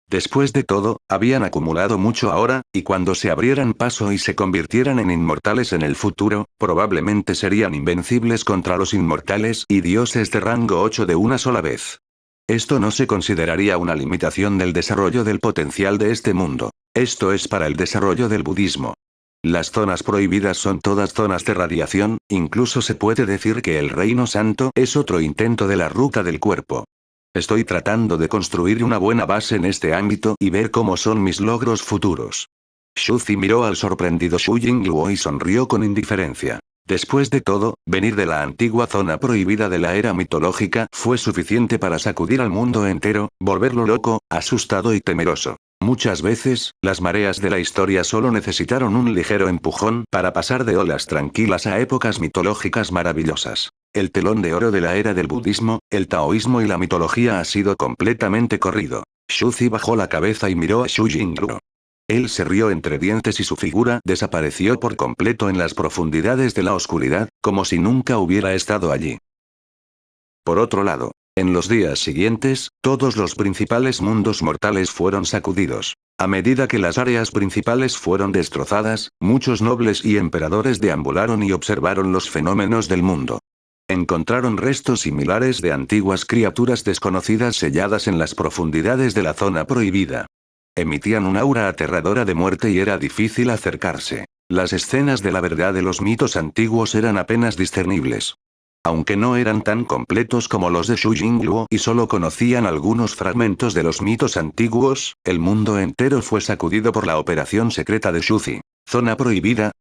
Después de todo, habían acumulado mucho ahora, y cuando se abrieran paso y se convirtieran en inmortales en el futuro, probablemente serían invencibles contra los inmortales y dioses de rango 8 de una sola vez. Esto no se consideraría una limitación del desarrollo del potencial de este mundo. Esto es para el desarrollo del budismo. Las zonas prohibidas son todas zonas de radiación, incluso se puede decir que el Reino Santo es otro intento de la ruta del cuerpo. Estoy tratando de construir una buena base en este ámbito y ver cómo son mis logros futuros. Shuzi miró al sorprendido Shu Jingluo y sonrió con indiferencia. Después de todo, venir de la antigua zona prohibida de la era mitológica fue suficiente para sacudir al mundo entero, volverlo loco, asustado y temeroso. Muchas veces, las mareas de la historia solo necesitaron un ligero empujón para pasar de olas tranquilas a épocas mitológicas maravillosas. El telón de oro de la era del budismo, el taoísmo y la mitología ha sido completamente corrido. Shuzi bajó la cabeza y miró a Xu Jingluo. Él se rió entre dientes y su figura desapareció por completo en las profundidades de la oscuridad, como si nunca hubiera estado allí. Por otro lado, en los días siguientes, todos los principales mundos mortales fueron sacudidos. A medida que las áreas principales fueron destrozadas, muchos nobles y emperadores deambularon y observaron los fenómenos del mundo. Encontraron restos similares de antiguas criaturas desconocidas selladas en las profundidades de la zona prohibida. Emitían un aura aterradora de muerte y era difícil acercarse. Las escenas de la verdad de los mitos antiguos eran apenas discernibles. Aunque no eran tan completos como los de Xu Jingluo y solo conocían algunos fragmentos de los mitos antiguos, el mundo entero fue sacudido por la operación secreta de Shuzi. ¿Zona prohibida?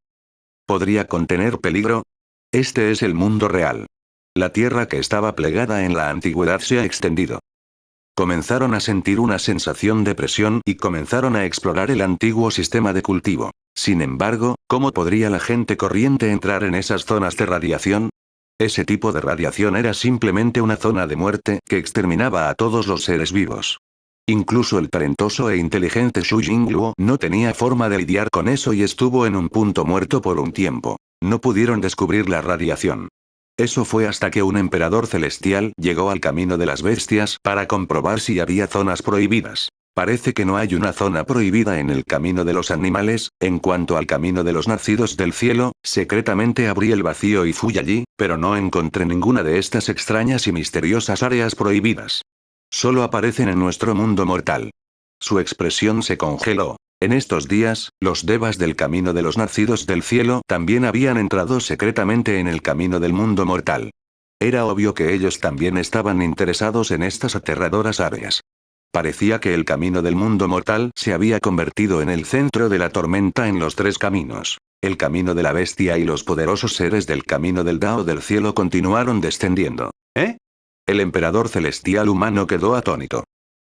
¿Podría contener peligro? Este es el mundo real. La tierra que estaba plegada en la antigüedad se ha extendido. Comenzaron a sentir una sensación de presión y comenzaron a explorar el antiguo sistema de cultivo. Sin embargo, ¿cómo podría la gente corriente entrar en esas zonas de radiación? Ese tipo de radiación era simplemente una zona de muerte que exterminaba a todos los seres vivos. Incluso el talentoso e inteligente Xu Jingluo no tenía forma de lidiar con eso y estuvo en un punto muerto por un tiempo. No pudieron descubrir la radiación. Eso fue hasta que un emperador celestial llegó al camino de las bestias para comprobar si había zonas prohibidas. Parece que no hay una zona prohibida en el camino de los animales. En cuanto al camino de los nacidos del cielo, secretamente abrí el vacío y fui allí, pero no encontré ninguna de estas extrañas y misteriosas áreas prohibidas. Solo aparecen en nuestro mundo mortal. Su expresión se congeló. En estos días, los devas del camino de los nacidos del cielo también habían entrado secretamente en el camino del mundo mortal. Era obvio que ellos también estaban interesados en estas aterradoras áreas. Parecía que el camino del mundo mortal se había convertido en el centro de la tormenta en los tres caminos. El camino de la bestia y los poderosos seres del camino del Dao del cielo continuaron descendiendo. ¿Eh? El emperador celestial humano quedó atónito.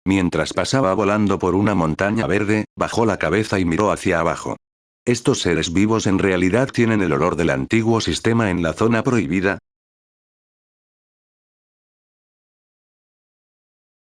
Mientras pasaba volando por una montaña verde, bajó la cabeza y miró hacia abajo. ¿Estos seres vivos en realidad tienen el olor del antiguo sistema en la zona prohibida?